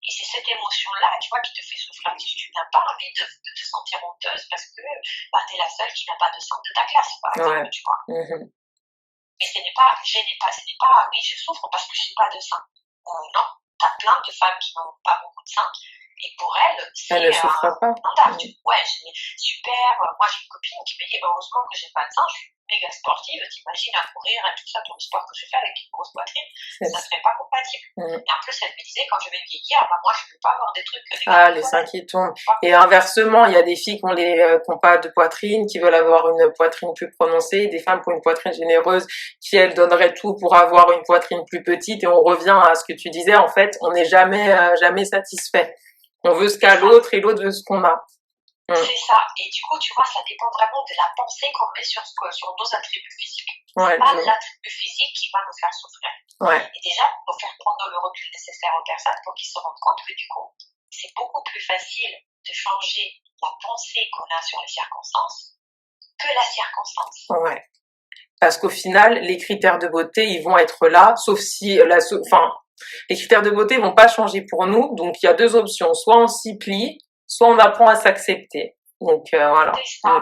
Et c'est cette émotion-là, tu vois, qui te fait souffrir. Tu n'as pas envie de te sentir honteuse parce que bah, tu es la seule qui n'a pas de sang de ta classe, par exemple, tu vois. Mais ce n'est pas, oui, je souffre parce que je n'ai pas de sang. Non, tu as plein de femmes qui n'ont pas beaucoup de sang. Et pour elles, c'est elle ne souffre pas. scandale. Ouais, super. Moi, j'ai une copine qui me dit heureusement que j'ai pas de sang, je suis méga sportive, t'imagines à courir et tout ça, tout le sport que je fais avec une grosse poitrine, C'est ça ça. serait pas compatible. Mm. Et en plus, elle me disait, quand je vais vieillir, bah, moi, je veux pas avoir des trucs, des Ah, grandes les seins toilettes. qui tombent. Pas Et inversement, il y a des filles qui ont pas de poitrine, qui veulent avoir une poitrine plus prononcée, des femmes qui ont une poitrine généreuse, qui elles donneraient tout pour avoir une poitrine plus petite. Et on revient à ce que tu disais, en fait, on n'est jamais satisfait. On veut ce qu'a c'est ça. l'autre et l'autre veut ce qu'on a. Mm. C'est ça. Et du coup, tu vois, ça dépend vraiment de la pensée qu'on met sur nos attributs physiques. Ouais, C'est pas l'attribut physique qui va nous faire souffrir. ouais, Et déjà, il faut faire prendre le recul nécessaire aux personnes pour qu'ils se rendent compte que du coup, c'est beaucoup plus facile de changer la pensée qu'on a sur les circonstances que la circonstance. ouais. Parce qu'au final, les critères de beauté, ils vont être là, sauf si les critères de beauté vont pas changer pour nous. Donc, il y a deux options. Soit on s'y plie, soit on apprend à s'accepter. Donc, voilà. C'est ça.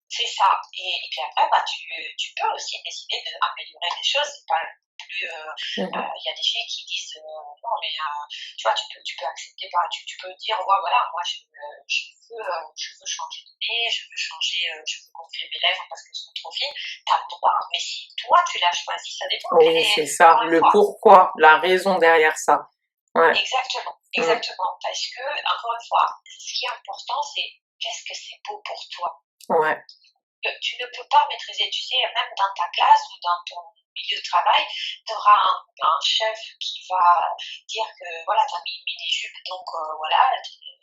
C'est ça. Et puis après, bah, tu peux aussi décider d'améliorer les choses. C'est pas plus. Il y a des filles qui disent non, mais tu vois, tu peux accepter. Bah, tu peux dire ouais, voilà, moi je veux changer de nez, je veux changer, je veux gonfler mes lèvres parce qu'elles sont trop fines. T'as le droit, mais si toi tu l'as choisi, ça dépend. Oui, c'est ça. Le pourquoi, la raison derrière ça. Ouais. Exactement, exactement. Parce que, encore une fois, ce qui est important, c'est qu'est-ce que c'est beau pour toi. Ouais. Tu ne peux pas maîtriser, tu sais, même dans ta classe ou dans ton milieu de travail, tu auras un chef qui va dire que voilà, tu as mis une mini-jupe, donc voilà,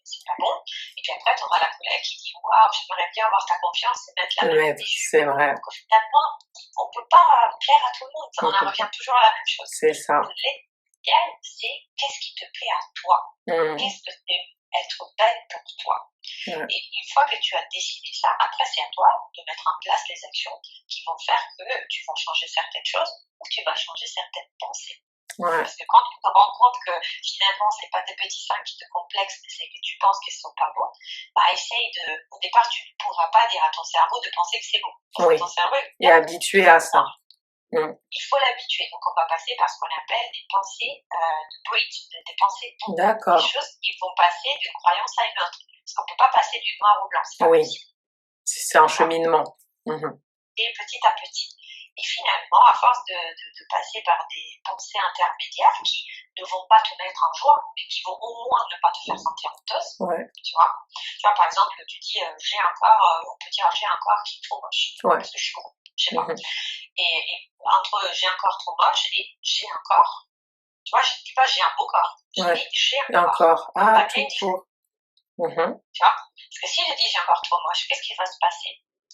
c'est pas bon. Et puis après, tu auras la collègue qui dit waouh, j'aimerais bien avoir ta confiance et mettre la même mini-jupe. C'est vrai. Donc finalement, on ne peut pas plaire à tout le monde, on en revient toujours à la même chose. C'est ça. L'idéal, c'est qu'est-ce qui te plaît à toi, qu'est-ce que c'est être belle pour toi. Et une fois que tu as décidé ça, après c'est à toi de mettre en place les actions qui vont faire que tu vas changer certaines choses ou tu vas changer certaines pensées. Parce que quand tu te rends compte que finalement c'est pas tes petits seins qui te complexent, mais c'est que tu penses qu'ils sont pas beaux, bah essaye au départ tu ne pourras pas dire à ton cerveau de penser que c'est beau. Parce que ton cerveau est habitué à ça. Il faut l'habituer. Donc, on va passer par ce qu'on appelle des pensées de bridge, des pensées tombées. D'accord. Des choses qui vont passer d'une croyance à une autre. Parce qu'on ne peut pas passer du noir au blanc. C'est pas possible. C'est un cheminement. Et petit à petit. Et finalement, à force de passer par des pensées intermédiaires qui ne vont pas te mettre en joie, mais qui vont au moins ne pas te faire sentir honteuse, tu vois, par exemple, tu dis, on peut dire, j'ai un corps qui est trop moche. Parce que je suis gros. Je sais pas. Et entre j'ai un corps trop moche et j'ai un corps, tu vois, je dis pas j'ai un beau corps, je dis j'ai un corps. Ah, tout court. Tu vois, parce que si je dis j'ai un corps trop moche, qu'est-ce qui va se passer?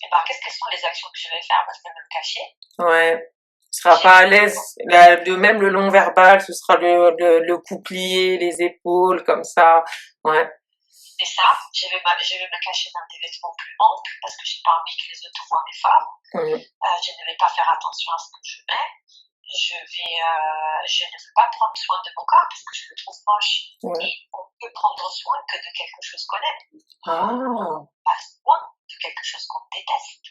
Et ben, qu'est-ce sont les actions que je vais faire? Parce que je vais me cacher. Ouais. Tu seras pas à l'aise. Même le long verbal, ce sera le cou plié, les épaules, comme ça. Ouais. C'est ça. Je vais me cacher dans des vêtements plus amples parce que j'ai pas envie que les autres voient mes femmes. Je ne vais pas faire attention à ce que je mets. Je ne veux pas prendre soin de mon corps parce que je le trouve moche. Et on peut prendre soin que de quelque chose qu'on aime. Pas soin de quelque chose qu'on déteste.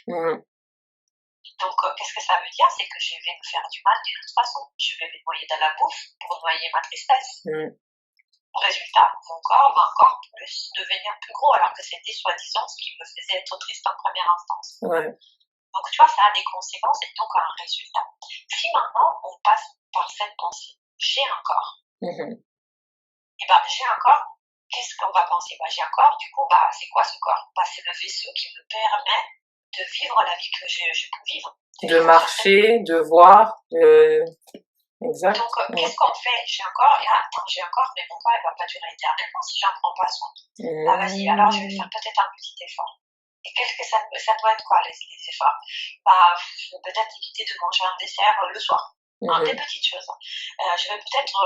Donc, qu'est-ce que ça veut dire? C'est que je vais me faire du mal d'une autre façon. Je vais me noyer dans la bouffe pour noyer ma tristesse. Résultat, mon corps va encore plus devenir plus gros alors que c'était soi-disant ce qui me faisait être triste en première instance. Donc, tu vois, ça a des conséquences et donc un résultat. Si maintenant, on passe par cette pensée, j'ai un corps. Et ben, j'ai un corps, qu'est-ce qu'on va penser? J'ai un corps, du coup, c'est quoi ce corps? C'est le vaisseau qui me permet de vivre la vie que je peux vivre. De marcher, de voir, exact. Donc, qu'est-ce qu'on fait? J'ai un corps, j'ai un corps, mais mon corps, il va pas durer éternellement si j'en prends pas soin. Vas-y, alors je vais faire peut-être un petit effort. Et qu'est-ce que ça doit être quoi, les efforts? Peut-être éviter de manger un dessert le soir. Des petites choses. Je vais peut-être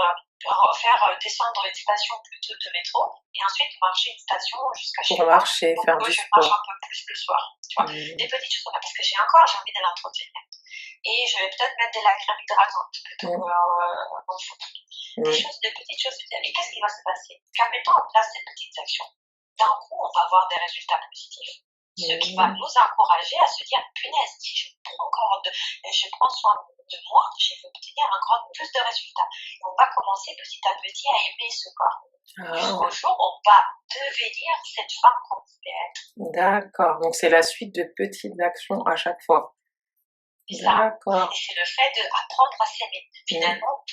faire descendre une station plutôt de métro et ensuite marcher une station jusqu'à chez moi. Pour marcher, faire du sport. Je marche un peu plus le soir. Tu vois, des petites choses parce que j'ai un corps, j'ai envie de l'entretenir. Et je vais peut-être mettre de la crème hydratante plutôt qu'en foutre. Des petites choses. Et qu'est-ce qui va se passer? Qu'en mettant en place ces petites actions, d'un coup, on va avoir des résultats positifs. Ce qui va nous encourager à se dire, punaise, si je prends soin de moi, je vais obtenir encore plus de résultats. Et on va commencer petit à petit à aimer ce corps. Jusqu'au jour où on va devenir cette femme qu'on voulait être. D'accord, donc c'est la suite de petites actions à chaque fois. C'est ça. D'accord. Et c'est le fait d'apprendre à s'aimer. Finalement,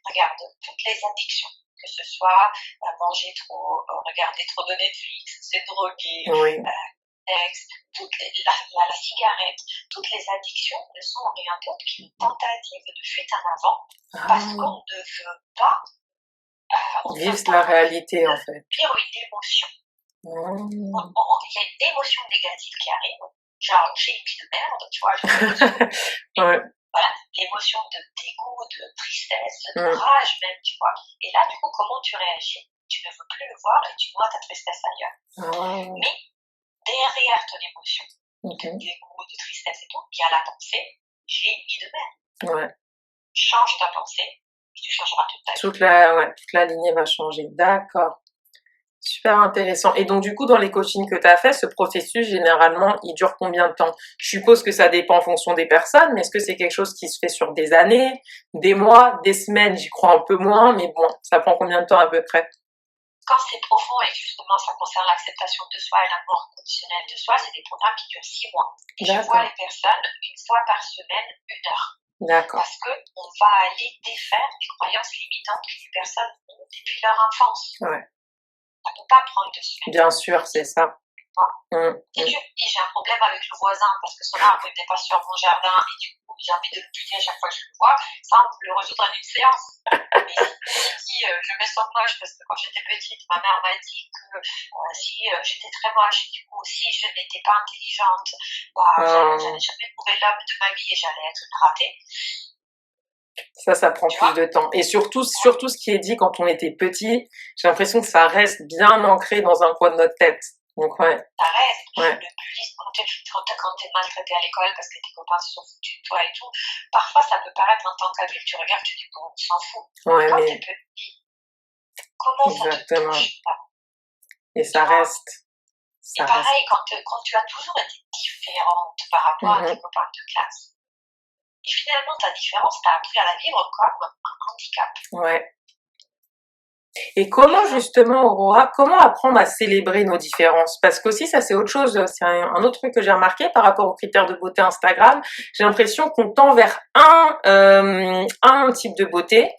regarde, toutes les addictions, que ce soit manger trop, regarder trop de Netflix, se droguer, Oui. sexe, la cigarette, toutes les addictions ne sont rien d'autre qu'une tentative de fuite en avant parce qu'on ne veut pas vivre la réalité en fait. Pire une émotion. Il y a une émotion négative qui arrive, genre j'ai une vie de merde, tu vois. Ouais. Voilà, l'émotion de dégoût, de tristesse, de rage même, tu vois. Et là, du coup, comment tu réagis? Tu ne veux plus le voir et tu vois ta tristesse ailleurs. Mais derrière ton émotion de dégoût, de tristesse et tout, il y a la pensée, j'ai une vie de merde. Ouais. Change ta pensée et tu changeras toute ta vie. Toute la lignée va changer. D'accord. Super intéressant. Et donc, du coup, dans les coachings que tu as fait, ce processus, généralement, il dure combien de temps? Je suppose que ça dépend en fonction des personnes, mais est-ce que c'est quelque chose qui se fait sur des années, des mois, des semaines? J'y crois un peu moins, mais bon, ça prend combien de temps à peu près? Quand c'est profond et que justement ça concerne l'acceptation de soi et l'amour conditionnel de soi, c'est des programmes qui durent 6 mois. Et je vois les personnes une fois par semaine, 1 heure. D'accord. Parce qu'on va aller défaire des croyances limitantes que les personnes ont depuis leur enfance. Ouais. Ça ne peut pas prendre 2 semaines. Bien sûr, c'est ça. Si tu me dis j'ai un problème avec le voisin parce que son arbre n'était pas sur mon jardin et du coup j'ai envie de le tuer à chaque fois que je le vois, ça on peut le résoudre en une séance. Mais si je mets son moche parce que quand j'étais petite, ma mère m'a dit que si j'étais très moche et du coup si je n'étais pas intelligente, j'allais jamais trouver l'homme de ma vie et j'allais être une ratée. Ça prend plus de temps. Et surtout ce qui est dit quand on était petit, j'ai l'impression que ça reste bien ancré dans un coin de notre tête. Donc, ouais. Ça reste. Ouais. Le bullying, quand t'es maltraité à l'école parce que tes copains se sont foutus de toi et tout, parfois ça peut paraître en tant qu'adulte, tu regardes, tu dis bon, on s'en fout. Ouais, quand mais... t'es petit, comment ça te touche pas? Et ça reste. Et pareil, quand tu as toujours été différente par rapport à tes copains de classe, et finalement ta différence, t'as appris à la vivre comme un handicap. Ouais. Et comment justement, Aurora, comment apprendre à célébrer nos différences? Parce qu'aussi, ça c'est autre chose, c'est un autre truc que j'ai remarqué par rapport aux critères de beauté Instagram. J'ai l'impression qu'on tend vers un type de beauté.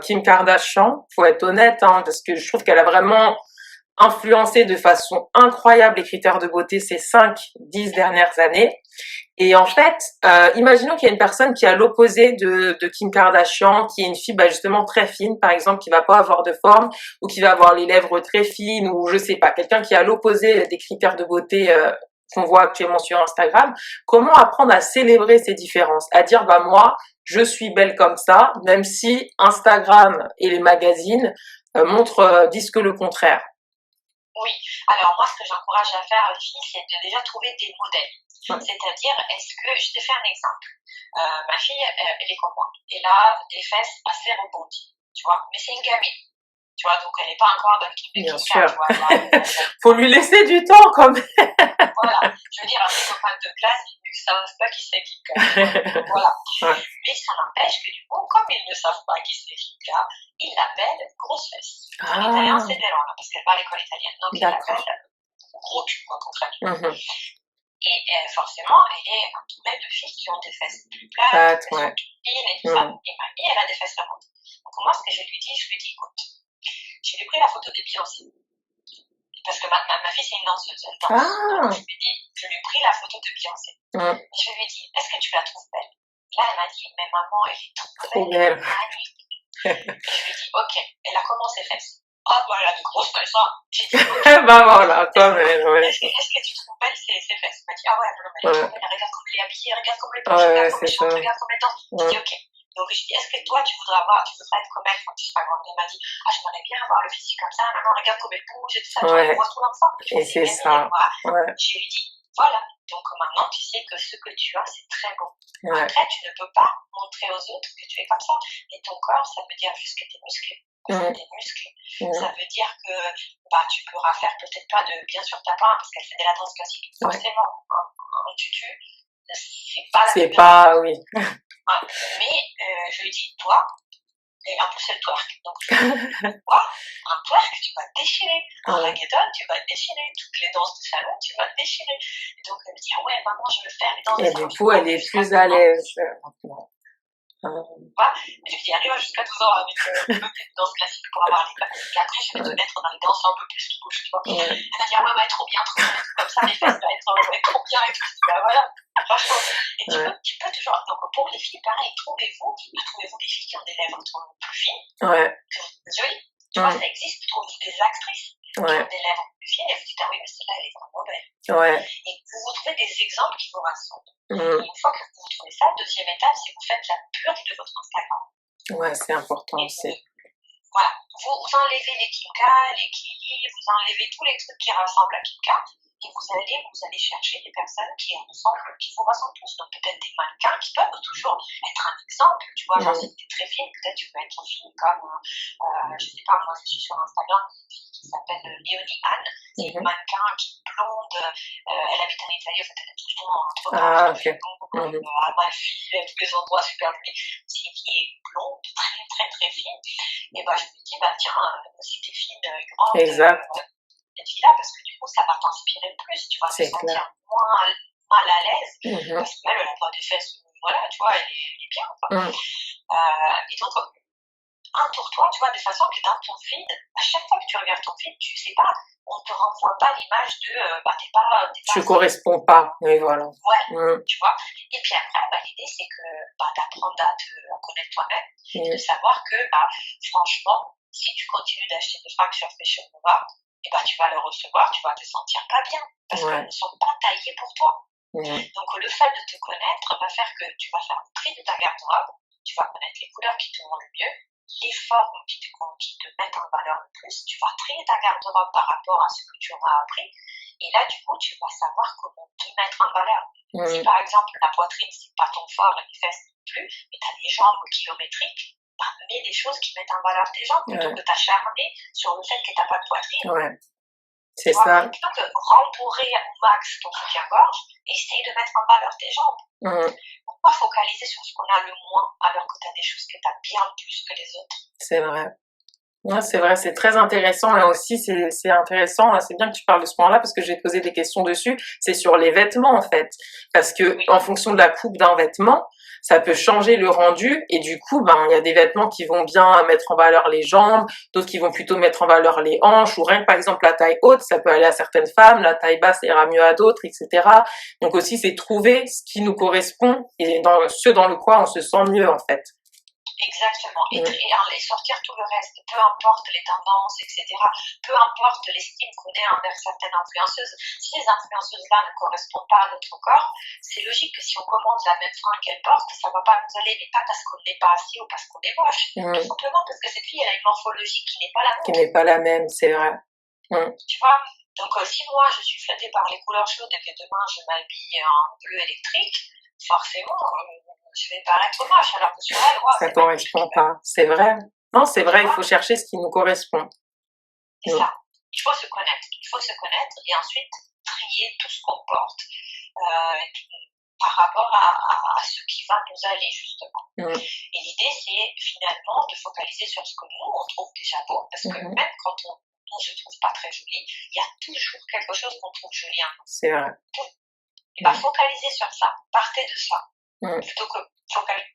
Kim Kardashian, faut être honnête, hein, parce que je trouve qu'elle a vraiment influencé de façon incroyable les critères de beauté ces 5-10 dernières années. Et en fait, imaginons qu'il y a une personne qui est à l'opposé de Kim Kardashian, qui est une fille justement très fine, par exemple, qui va pas avoir de forme, ou qui va avoir les lèvres très fines, ou je sais pas, quelqu'un qui est à l'opposé des critères de beauté qu'on voit actuellement sur Instagram. Comment apprendre à célébrer ces différences? À dire, moi, je suis belle comme ça, même si Instagram et les magazines disent que le contraire. Oui, alors moi, ce que j'encourage à faire aux filles, c'est de déjà trouver des modèles. C'est-à-dire, est-ce que, je te fais un exemple, ma fille, elle est comme moi, elle a des fesses assez rebondies, tu vois, mais c'est une gamine, tu vois, donc elle n'est pas encore dans le truc de Bien Kim, sûr. Faut lui laisser du temps quand même. Voilà, je veux dire, à ses copains de classe, ils ne savent pas qui c'est Kim. Voilà. Mais ça n'empêche que du coup, comme ils ne savent pas qui c'est Kim, ils l'appellent grosse fesse. En italien, c'est Verona, parce qu'elle parle l'école italienne, donc ils l'appellent gros cul, quoi, concrètement. Et forcément, elle est entourée de filles qui ont des fesses plus plates, qui sont plus fines et tout ça. Et ma fille, elle a des fesses rebondies. Donc moi, ce que je lui dis, écoute, je lui ai pris la photo de Beyoncé. Parce que ma fille, c'est une danseuse, elle danse. Donc je lui ai pris la photo de Beyoncé. Et je lui ai dit, est-ce que tu la trouves belle? Là, elle m'a dit, mais maman, elle est trop belle, magnifique. Et je lui ai dit, ok, elle a comment ses fesses? Elle a de grosses fesses, hein. J'ai dit, voilà, toi, mais est-ce que tu trouves belle ses fesses? Elle m'a dit, ouais, elle est trop belle, regarde comme elle est habillée, regarde comme elle bouge, regarde comme elle chante, regarde comme elle danse. J'ai dit, ok. Donc je dis, est-ce que toi, tu voudrais être comme elle quand tu seras grande? Elle m'a dit, j'aimerais bien avoir le physique comme ça, maintenant regarde comme elle bouge et tout ça, on voit tout l'ensemble. Et c'est ça. Je lui dis, voilà, donc maintenant tu sais que ce que tu as, c'est très beau. Après, tu ne peux pas montrer aux autres que tu es comme ça. Et ton corps, ça veut dire juste que tu es musclé. T'es musclé. Ça veut dire que tu pourras faire peut-être pas de bien sur ta pain parce qu'elle fait de la danse classique. Forcément, un tutu, c'est pas la c'est pas, oui. Mais je lui dis, toi, Et en plus, c'est le twerk. Donc, je me dis, quoi? Un twerk, tu vas te déchirer. Un Ouais. reggaeton, tu vas te déchirer. Toutes les danses de salon, tu vas te déchirer. Et donc, elle me dit, ah ouais, maman, je veux faire les danses de Et salon. du coup, elle est plus à l'aise maintenant. Je lui dis, arrive jusqu'à 12 ans avec une danse classique pour avoir les bases. Et après, je vais te mettre dans les danses un peu plus qui bougent, tu vois. Ouais. Elle m'a dit, ah ouais, trop bien, trop bien. Comme ça, les fesses vont être trop bien et tout. Je dis, bah voilà, franchement. Et tu peux toujours, donc pour les filles, pareil, trouvez-vous des filles qui ont des lèvres plus fines, que vous trouvez jolies. Tu vois, ça existe, trouvez-vous des actrices qui ont des lèvres plus fines et vous dites, ah oui, mais celle-là, elle est vraiment belle. Et vous trouvez des exemples qui vous rassemblent. Et une fois que vous trouvez ça, deuxième étape, c'est que vous faites la purge de votre Instagram. Ouais, c'est important aussi. Voilà, vous enlevez les Kimka, les Kili, vous enlevez tous les trucs qui ressemblent à Kimka, et vous allez chercher des personnes qui vous ressemblent tous. Donc peut-être des mannequins qui peuvent toujours être un exemple. Tu vois, genre si t'es très fine, peut-être tu peux être une fille comme, je sais pas, moi je suis sur Instagram, une fille qui s'appelle Léonie Anne. C'est une mannequin qui est blonde, elle habite en Italie, en fait elle est tout le temps entre à Malfi, à tous les endroits super jolis. C'est une fille blonde, très très très fine. Et bah je me dis, bah tiens, si t'es fine, grande, cette fille-là, parce que du coup, ça va t'inspirer plus, tu vas te sentir moins mal à l'aise, parce qu'elle, elle n'a pas des fesses, voilà, tu vois, elle est bien, quoi. Et donc, entoure-toi, tu vois, de façon que dans ton feed, à chaque fois que tu regardes ton feed, tu sais pas, on te renvoie pas l'image de, t'es pas tu corresponds pas, oui, voilà. Ouais, tu vois. Et puis après, l'idée, c'est que, d'apprendre à te connaître toi-même, et de savoir que, franchement, si tu continues d'acheter des fringues sur Fashion Nova, et tu vas le recevoir, tu vas te sentir pas bien, parce qu'elles ne sont pas taillées pour toi. Donc le fait de te connaître va faire que tu vas faire le tri de ta garde-robe, tu vas connaître les couleurs qui te vont le mieux, les formes qui te mettent en valeur le plus, tu vas trier ta garde-robe par rapport à ce que tu auras appris, et là du coup tu vas savoir comment te mettre en valeur. Si par exemple la poitrine c'est pas ton fort et les fesses non plus, mais tu as des jambes kilométriques, mets des choses qui mettent en valeur tes jambes plutôt que t'acharner sur le fait que t'as pas de poitrine. C'est ça. Plutôt que rembourrer au max ton soutien-gorge, essaye de mettre en valeur tes jambes. Pourquoi focaliser sur ce qu'on a le moins alors que tu as des choses que tu as bien plus que les autres? C'est vrai. Ouais, c'est vrai, c'est très intéressant. Là aussi, c'est intéressant. C'est bien que tu parles de ce point-là parce que j'ai posé des questions dessus. C'est sur les vêtements, en fait. Parce que, en fonction de la coupe d'un vêtement, ça peut changer le rendu. Et du coup, il y a des vêtements qui vont bien mettre en valeur les jambes, d'autres qui vont plutôt mettre en valeur les hanches, ou rien que, par exemple, la taille haute, ça peut aller à certaines femmes, la taille basse, ça ira mieux à d'autres, etc. Donc aussi, c'est trouver ce qui nous correspond et ce dans le quoi on se sent mieux, en fait. Exactement, et sortir tout le reste, peu importe les tendances, etc., peu importe l'estime qu'on ait envers certaines influenceuses, si les influenceuses-là ne correspondent pas à notre corps, c'est logique que si on commande la même fringue qu'elle porte, ça va pas nous aller, mais pas parce qu'on n'est pas assis ou parce qu'on est moche, tout simplement parce que cette fille, elle a une morphologie qui n'est pas la même. Qui n'est pas la même, c'est vrai. Tu vois, donc si moi je suis flattée par les couleurs chaudes et que demain je m'habille en bleu électrique, forcément, je vais paraître moche, alors que sur elle, ça ne correspond pas. C'est vrai. Non, c'est vrai, il faut chercher ce qui nous correspond. C'est ça. Il faut se connaître et ensuite trier tout ce qu'on porte par rapport à ce qui va nous aller, justement. Et l'idée, c'est finalement de focaliser sur ce que nous, on trouve déjà beau, parce que même quand on ne se trouve pas très joli, il y a toujours quelque chose qu'on trouve joli en nous. C'est vrai. Et focaliser sur ça, partez de ça. Plutôt que focaliser.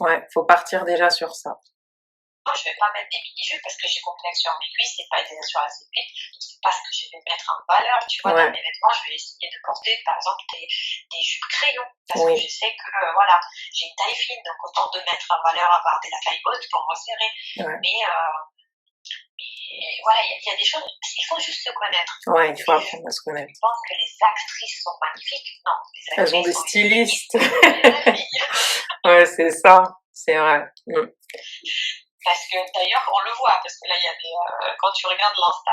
Ouais, faut partir déjà sur ça. Non, je vais pas mettre des mini-jupes parce que j'ai complexe sur mes cuisses, c'est pas des sur assez vite, donc c'est pas ce que je vais mettre en valeur, tu vois, dans mes vêtements, je vais essayer de porter, par exemple, des jupes crayons, parce que je sais que, voilà, j'ai une taille fine, donc autant de mettre en valeur avoir de la taille haute pour resserrer, mais voilà, il y a des choses, il faut juste se connaître. Ouais, il faut apprendre à se connaître. Je pense que les actrices sont magnifiques. Non, les actrices elles ont des stylistes. Ouais, c'est ça, c'est vrai. Parce que d'ailleurs, on le voit, parce que là, il y a des, quand tu regardes l'Insta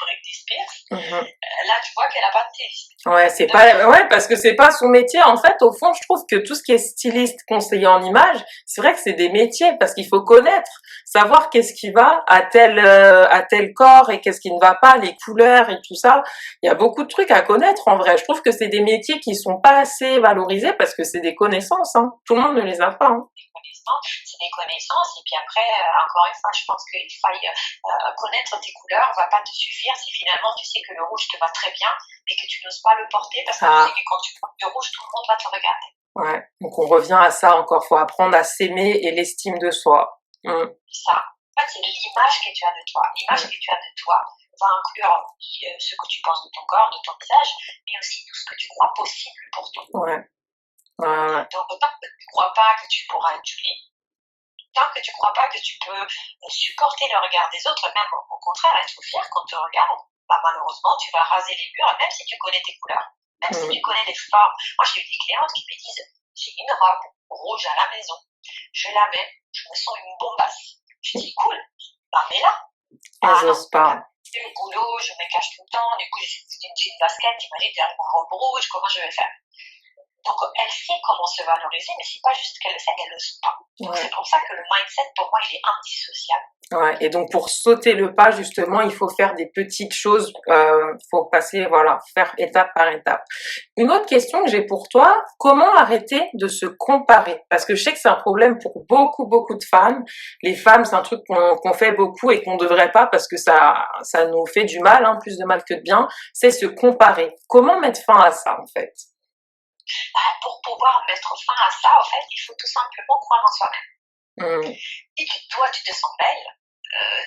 Britney Spears, Mhm. là, tu vois qu'elle n'a pas de styliste. Ouais, c'est pas, ouais, parce que c'est pas son métier. En fait, au fond, je trouve que tout ce qui est styliste, conseiller en image, c'est vrai que c'est des métiers parce qu'il faut connaître, savoir qu'est-ce qui va à tel corps et qu'est-ce qui ne va pas, les couleurs et tout ça. Il y a beaucoup de trucs à connaître en vrai. Je trouve que c'est des métiers qui sont pas assez valorisés parce que c'est des connaissances, hein. Tout le monde ne les a pas, hein. C'est des connaissances, et puis après, encore une fois, je pense qu'il faille connaître tes couleurs va pas te suffire si finalement tu sais que le rouge te va très bien, mais que tu n'oses pas le porter parce que tu sais que quand tu portes du rouge, tout le monde va te regarder. Ouais, donc on revient à ça encore, faut apprendre à s'aimer et l'estime de soi. C'est ça. En fait, c'est l'image que tu as de toi. L'image que tu as de toi va inclure ce que tu penses de ton corps, de ton visage, mais aussi tout ce que tu crois possible pour toi. Ouais. Donc, tant que tu ne crois pas que tu pourras être jolie, tant que tu ne crois pas que tu peux supporter le regard des autres, même au contraire, être fier quand tu regardes, bah, malheureusement, tu vas raser les murs, même si tu connais tes couleurs, même si tu connais les formes. Moi, j'ai eu des clientes qui me disent, j'ai une robe rouge à la maison, je la mets, je me sens une bombasse. Je dis, cool, bah mets-la. Ah, j'ose pas. Le boulot, je me cache tout le temps, du coup, j'ai une petite basket, j'imagine, derrière ma robe rouge, comment je vais faire? Donc, elle sait comment se valoriser, mais c'est pas juste qu'elle le sait, elle n'ose pas. Donc, c'est pour ça que le mindset, pour moi, il est indissociable. Ouais, et donc pour sauter le pas, justement, il faut faire des petites choses, faut passer, voilà, faire étape par étape. Une autre question que j'ai pour toi, comment arrêter de se comparer? Parce que je sais que c'est un problème pour beaucoup de femmes. Les femmes, c'est un truc qu'on fait beaucoup et qu'on devrait pas parce que ça nous fait du mal, hein, plus de mal que de bien, c'est se comparer. Comment mettre fin à ça, en fait? Pour pouvoir mettre fin à ça, en fait, il faut tout simplement croire en soi-même. Si toi, tu te sens belle,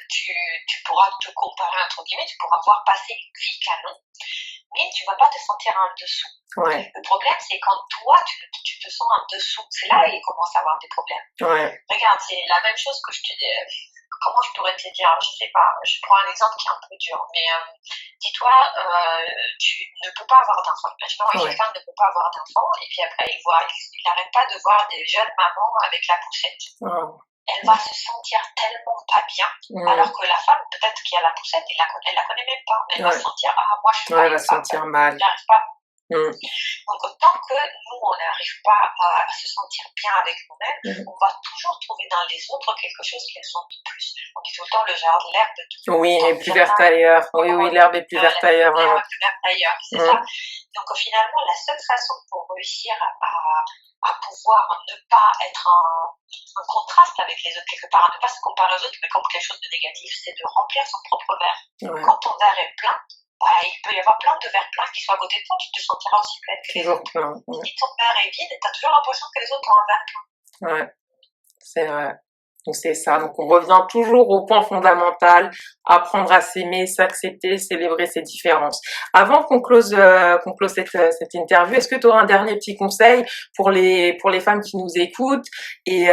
tu pourras te comparer, entre guillemets, tu pourras voir passer une vie canon, mais tu vas pas te sentir en dessous. Ouais. Le problème, c'est quand toi, tu te sens en dessous. C'est là où il commence à avoir des problèmes. Ouais. Regarde, c'est la même chose que je te dis. Comment je pourrais te dire? Je sais pas. Je prends un exemple qui est un peu dur, mais dis-toi, tu ne peux pas avoir d'enfant. Imaginons quelqu'un ne peut pas avoir d'enfant, et puis après, il n'arrête pas de voir des jeunes mamans avec la poussette. Elle va se sentir tellement pas bien, alors que la femme, peut-être qui a la poussette, elle la connaît même pas. Elle va se sentir, ah, moi, je suis pas elle va se sentir mal. J'arrive pas. Donc, tant que nous, on n'arrive pas à se sentir bien avec nous-mêmes, on va toujours trouver dans les autres quelque chose qui sont de plus. On dit tout le temps le genre de l'herbe de tout. Oui, est plus verte ailleurs. Oui, l'herbe est plus verte ailleurs. L'herbe est plus verte ailleurs, c'est ça. Donc, finalement, la seule façon pour réussir à pouvoir ne pas être en contraste avec les autres quelque part, à ne pas se comparer aux autres, mais comme quelque chose de négatif, c'est de remplir son propre verre. Quand ton verre est plein, il peut y avoir plein de verres pleins qui sont à côté de toi, tu te sentiras aussi pleine que les autres. Si ton verre est vide, tu as toujours l'impression que les autres ont un verre plein. Ouais, c'est vrai. Donc c'est ça. Donc on revient toujours au point fondamental, apprendre à s'aimer, s'accepter, célébrer ses différences. Avant qu'on close cette interview, est-ce que tu auras un dernier petit conseil pour les femmes qui nous écoutent et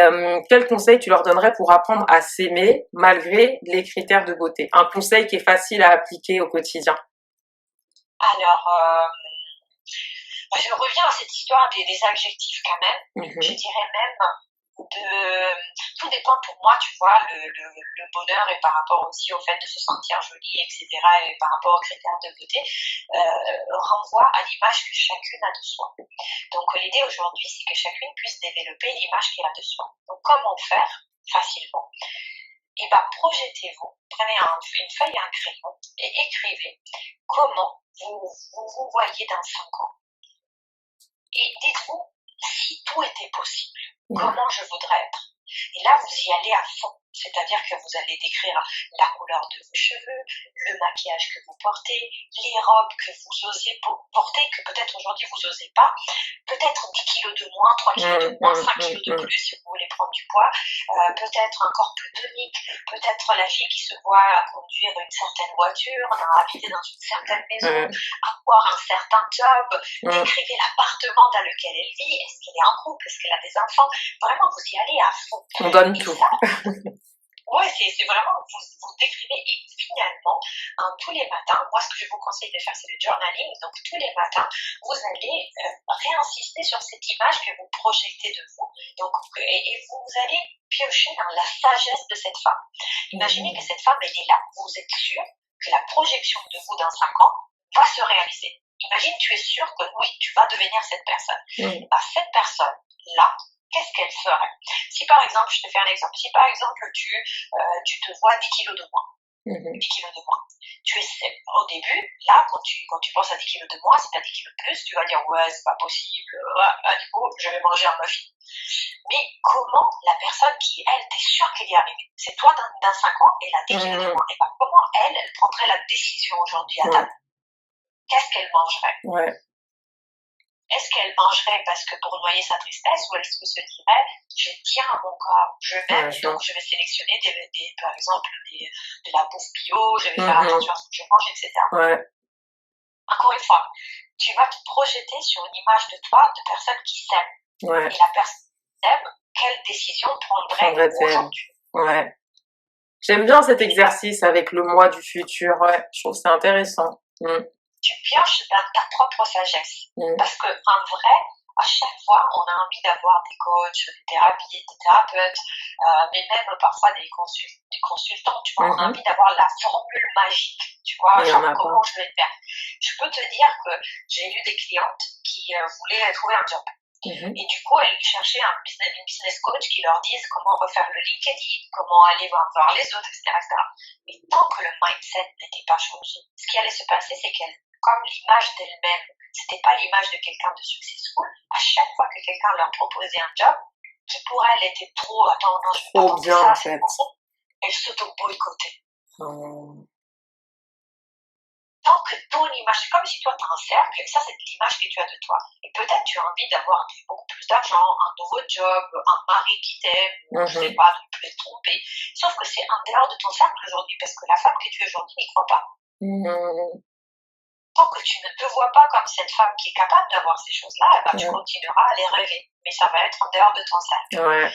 quel conseil tu leur donnerais pour apprendre à s'aimer malgré les critères de beauté? Un conseil qui est facile à appliquer au quotidien. Alors, je reviens à cette histoire des adjectifs quand même. Je dirais même tout dépend pour moi, tu vois, le bonheur et par rapport aussi au fait de se sentir jolie, etc., et par rapport aux critères de beauté, renvoie à l'image que chacune a de soi. Donc l'idée aujourd'hui, c'est que chacune puisse développer l'image qu'elle a de soi. Donc comment faire facilement? Et bien, projetez-vous, prenez une feuille et un crayon et écrivez comment vous voyez dans 5 ans. Et dites-vous, si tout était possible, comment je voudrais être? Et là, vous y allez à fond. C'est-à-dire que vous allez décrire la couleur de vos cheveux, le maquillage que vous portez, les robes que vous osez porter, que peut-être aujourd'hui vous n'osez pas, peut-être 10 kilos de moins, 3 kilos de moins, 5 kilos de plus si vous voulez prendre du poids, peut-être un corps plus tonique, peut-être la fille qui se voit conduire une certaine voiture, habiter dans une certaine maison, avoir un certain job, décrivez l'appartement dans lequel elle vit, est-ce qu'elle est en couple, est-ce qu'elle a des enfants, vraiment vous y allez à fond. On donne tout. Ouais, c'est vraiment, vous décrivez et finalement, tous les matins, moi ce que je vous conseille de faire c'est le journaling, donc tous les matins, vous allez réinsister sur cette image que vous projetez de vous, donc, et vous allez piocher dans la sagesse de cette femme. Imaginez que cette femme, elle est là, vous êtes sûr que la projection de vous dans 5 ans va se réaliser. Imagine, tu es sûr que oui, tu vas devenir cette personne. Bah, cette personne-là, qu'est-ce qu'elle ferait? Si par exemple, je te fais un exemple, si par exemple tu te vois 10 kilos de moins, 10 kilos de moins, tu es au début, là, quand tu penses à 10 kilos de moins, si tu as 10 kilos de plus, tu vas dire ouais, c'est pas possible, du coup, je vais manger un muffin. Mais comment la personne qui, elle, t'es sûre qu'elle y est arrivée, c'est toi dans 5 ans, elle a 10 kilos de moins, et ben comment elle prendrait la décision aujourd'hui à table? Qu'est-ce qu'elle mangerait? Est-ce qu'elle mangerait parce que pour noyer sa tristesse, ou est-ce que se dirait je tiens à mon corps, je m'aime, donc je vais sélectionner par exemple de la bouffe bio, je vais faire attention à ce que je mange, etc. Encore une fois, tu vas te projeter sur une image de toi de personne qui s'aime. Et la personne qui s'aime, quelle décision prendrait aujourd'hui? J'aime bien cet exercice avec le moi du futur, je trouve ça intéressant. Tu pioches dans ta propre sagesse. Parce que en vrai, à chaque fois, on a envie d'avoir des coachs, des thérapies, des thérapeutes, mais même parfois des consultants, tu vois, on a envie d'avoir la formule magique, tu vois, genre comment je vais le faire. Je peux te dire que j'ai eu des clientes qui voulaient trouver un job. Et du coup, elles cherchaient une business coach qui leur dise comment refaire le LinkedIn, comment aller voir les autres, etc., etc. Mais tant que le mindset n'était pas changé, ce qui allait se passer, c'est qu'elle, comme l'image d'elle-même, c'était pas l'image de quelqu'un de successful, à chaque fois que quelqu'un leur proposait un job, qui pour elle était trop, attends, non, je vais pas tenter ça, c'est bon, elle s'auto-boycottait. Tant que ton image, c'est comme si toi tu as un cercle, et ça c'est l'image que tu as de toi. Et peut-être tu as envie d'avoir beaucoup plus d'argent, un nouveau job, un mari qui t'aime, je sais pas, de ne plus être trompé. Sauf que c'est en dehors de ton cercle aujourd'hui, parce que la femme que tu es aujourd'hui n'y croit pas. Tant que tu ne te vois pas comme cette femme qui est capable d'avoir ces choses-là, tu continueras à les rêver. Mais ça va être en dehors de ton cercle. La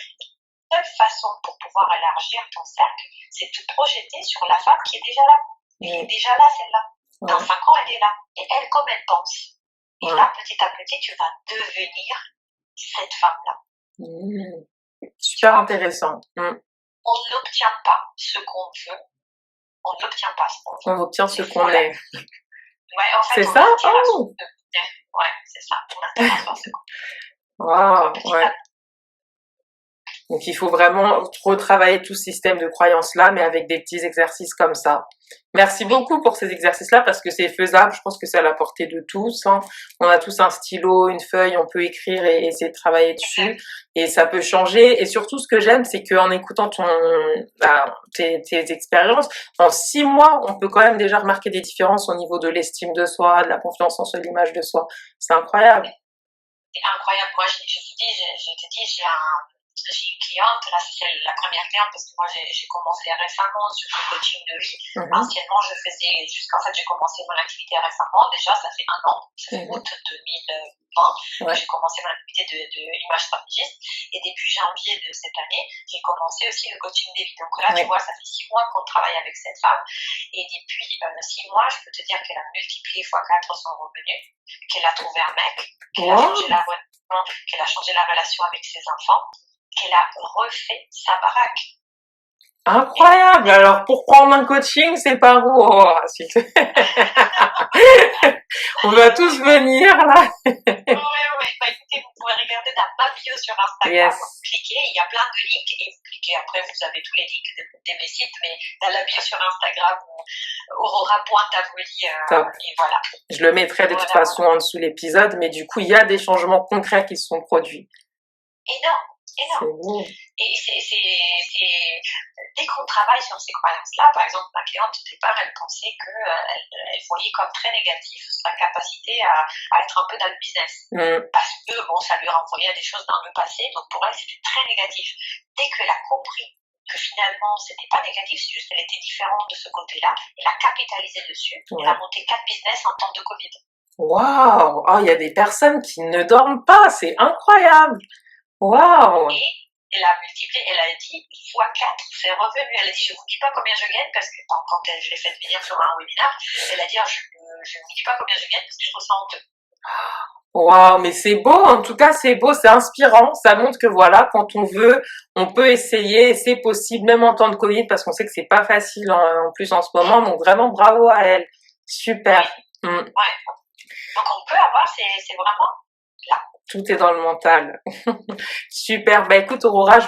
seule façon pour pouvoir élargir ton cercle, c'est de te projeter sur la femme qui est déjà là. Elle est déjà là, celle-là. Dans 5 ans, elle est là. Et elle, comme elle pense. Et là, petit à petit, tu vas devenir cette femme-là. Super intéressant. On n'obtient pas ce qu'on veut. On n'obtient pas ce qu'on veut. On obtient ce qu'on est. En fait, c'est ça? C'est ça. On attire à ce qu'on est. Donc, il faut vraiment retravailler tout ce système de croyances-là, mais avec des petits exercices comme ça. Merci beaucoup pour ces exercices-là, parce que c'est faisable. Je pense que c'est à la portée de tous. On a tous un stylo, une feuille, on peut écrire et essayer de travailler dessus. Et ça peut changer. Et surtout, ce que j'aime, c'est qu'en écoutant tes expériences, en 6 mois, on peut quand même déjà remarquer des différences au niveau de l'estime de soi, de la confiance en soi, de l'image de soi. C'est incroyable. C'est incroyable. Moi, je te dis, j'ai une cliente, là c'est la première cliente parce que moi j'ai commencé récemment sur le coaching de vie. Anciennement je faisais, jusqu'en fait j'ai commencé mon activité récemment, déjà ça fait 1 an, ça fait août 2020, j'ai commencé mon activité de image stratégiste et depuis janvier de cette année, j'ai commencé aussi le coaching de vie. Donc là tu vois, ça fait 6 mois qu'on travaille avec cette femme et depuis 6 mois, je peux te dire qu'elle a multiplié x4 son revenu, qu'elle a trouvé un mec, qu'elle a changé la relation avec ses enfants, qu'elle a refait sa baraque. Incroyable. Alors, pour prendre un coaching, c'est par où? On va tous venir, là. Écoutez, vous pouvez regarder dans ma bio sur Instagram. Cliquez, il y a plein de links et vous cliquez. Après, vous avez tous les links de mes sites, mais dans la bio sur Instagram, aurora.tavoli, et voilà. Je le mettrai de toute façon en dessous de l'épisode, mais du coup, il y a des changements concrets qui se sont produits. Énorme. Et dès qu'on travaille sur ces croyances-là, par exemple, ma cliente au départ, elle pensait qu'elle voyait comme très négatif sa capacité à être un peu dans le business. Parce que ça lui renvoyait à des choses dans le passé, donc pour elle, c'était très négatif. Dès qu'elle a compris que finalement, c'était pas négatif, c'est juste qu'elle était différente de ce côté-là, elle a capitalisé dessus, elle a monté 4 business en temps de Covid. Waouh! Il y a des personnes qui ne dorment pas, c'est incroyable! Waouh! Et elle a multiplié, elle a dit x4 ses revenus. Elle a dit, je ne vous dis pas combien je gagne parce que quand je l'ai fait venir sur un webinaire, elle a dit, je ne vous dis pas combien je gagne parce que je me sens honteux. Waouh, mais c'est beau, en tout cas c'est beau, c'est inspirant, ça montre que voilà, quand on veut, on peut essayer, et c'est possible, même en temps de Covid, parce qu'on sait que c'est pas facile en plus en ce moment, donc vraiment bravo à elle, Oui, super. ouais. Donc on peut avoir, c'est vraiment là. Tout est dans le mental. Super. Bah écoute Aurora,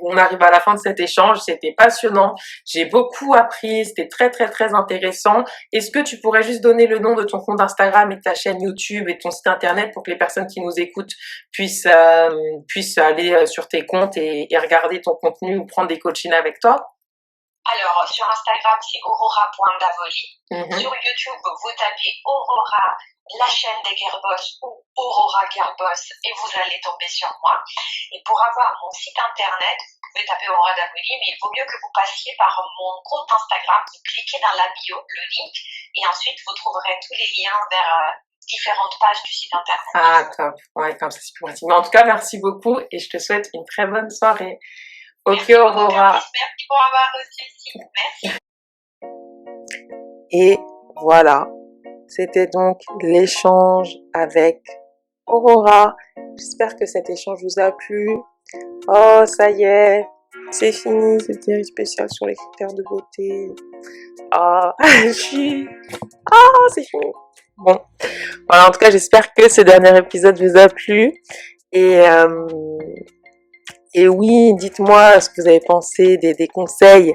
on arrive à la fin de cet échange. C'était passionnant. J'ai beaucoup appris. C'était très très très intéressant. Est-ce que tu pourrais juste donner le nom de ton compte Instagram et de ta chaîne YouTube et de ton site internet pour que les personnes qui nous écoutent puissent aller sur tes comptes et regarder ton contenu ou prendre des coachings avec toi? Alors, sur Instagram, c'est aurora.davoli. Sur YouTube, vous tapez Aurora, la chaîne des Girlboss ou Aurora Girlboss et vous allez tomber sur moi. Et pour avoir mon site internet, vous pouvez taper Aurora Davoli, mais il vaut mieux que vous passiez par mon compte Instagram. Vous cliquez dans la bio, le link, et ensuite vous trouverez tous les liens vers différentes pages du site internet. Ah, top. Ouais, comme ça, c'est plus pratique. Mais en tout cas, merci beaucoup et je te souhaite une très bonne soirée. Ok, Merci Aurora. Merci pour avoir reçu ici. Merci. Et voilà, c'était donc l'échange avec Aurora. J'espère que cet échange vous a plu. Oh, ça y est, c'est fini cette série spéciale sur les critères de beauté. Ah, c'est fini. Bon, voilà, en tout cas, j'espère que ce dernier épisode vous a plu. Et oui, dites-moi ce que vous avez pensé des conseils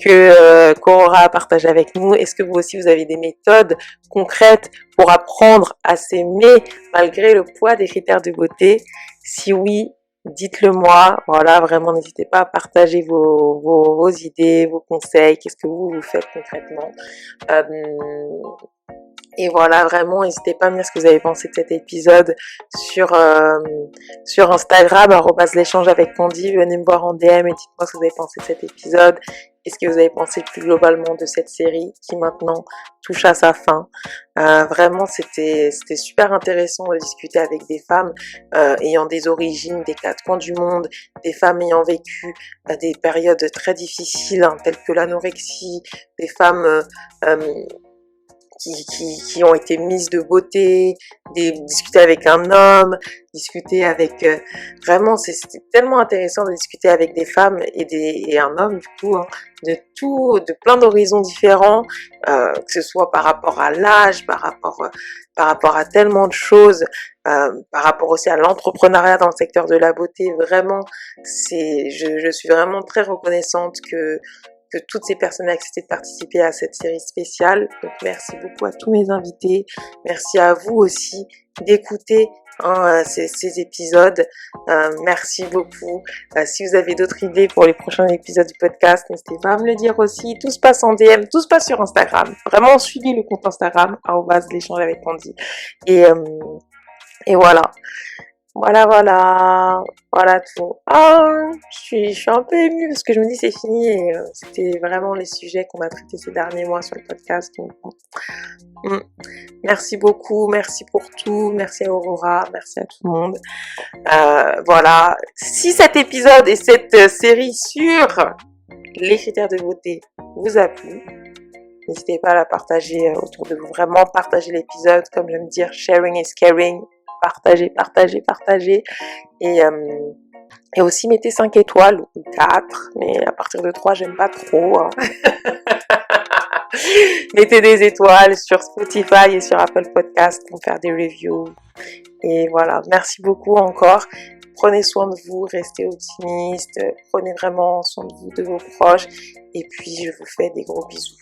que qu'Aurora a partagé avec nous. Est-ce que vous aussi, vous avez des méthodes concrètes pour apprendre à s'aimer malgré le poids des critères de beauté? Si oui, dites-le moi. Voilà, vraiment, n'hésitez pas à partager vos idées, vos conseils. Qu'est-ce que vous faites concrètement? Et voilà, vraiment, n'hésitez pas à me dire ce que vous avez pensé de cet épisode sur Instagram, @l'échange avec Candy. Venez me voir en DM et dites-moi ce que vous avez pensé de cet épisode. Et ce que vous avez pensé plus globalement de cette série qui maintenant touche à sa fin. Vraiment, c'était super intéressant de discuter avec des femmes ayant des origines des quatre coins du monde, des femmes ayant vécu des périodes très difficiles telles que l'anorexie, des femmes qui ont été mises de beauté, discuter avec un homme, discuter avec... vraiment, c'était tellement intéressant de discuter avec des femmes et un homme, du coup, de plein d'horizons différents, que ce soit par rapport à l'âge, par rapport à tellement de choses, par rapport aussi à l'entrepreneuriat dans le secteur de la beauté. Vraiment, je suis vraiment très reconnaissante que toutes ces personnes aient accepté de participer à cette série spéciale. Donc merci beaucoup à tous mes invités. Merci à vous aussi d'écouter ces épisodes. Merci beaucoup. Si vous avez d'autres idées pour les prochains épisodes du podcast, n'hésitez pas à me le dire aussi. Tout se passe en DM, tout se passe sur Instagram. Vraiment, suivez le compte Instagram, @l'échange avec Candy. Et voilà. Voilà tout. Je suis un peu émue parce que je me dis c'est fini et c'était vraiment les sujets qu'on a traités ces derniers mois sur le podcast. Donc, merci beaucoup, merci pour tout, merci à Aurora, merci à tout le monde. Voilà, si cet épisode et cette série sur les critères de beauté vous a plu, n'hésitez pas à la partager autour de vous. Vraiment, partagez l'épisode, comme j'aime dire, sharing is caring. Partagez. Et aussi mettez 5 étoiles ou 4, mais à partir de 3, j'aime pas trop. Mettez des étoiles sur Spotify et sur Apple Podcast pour faire des reviews. Et voilà, merci beaucoup encore. Prenez soin de vous, restez optimistes, prenez vraiment soin de vous, de vos proches. Et puis, je vous fais des gros bisous.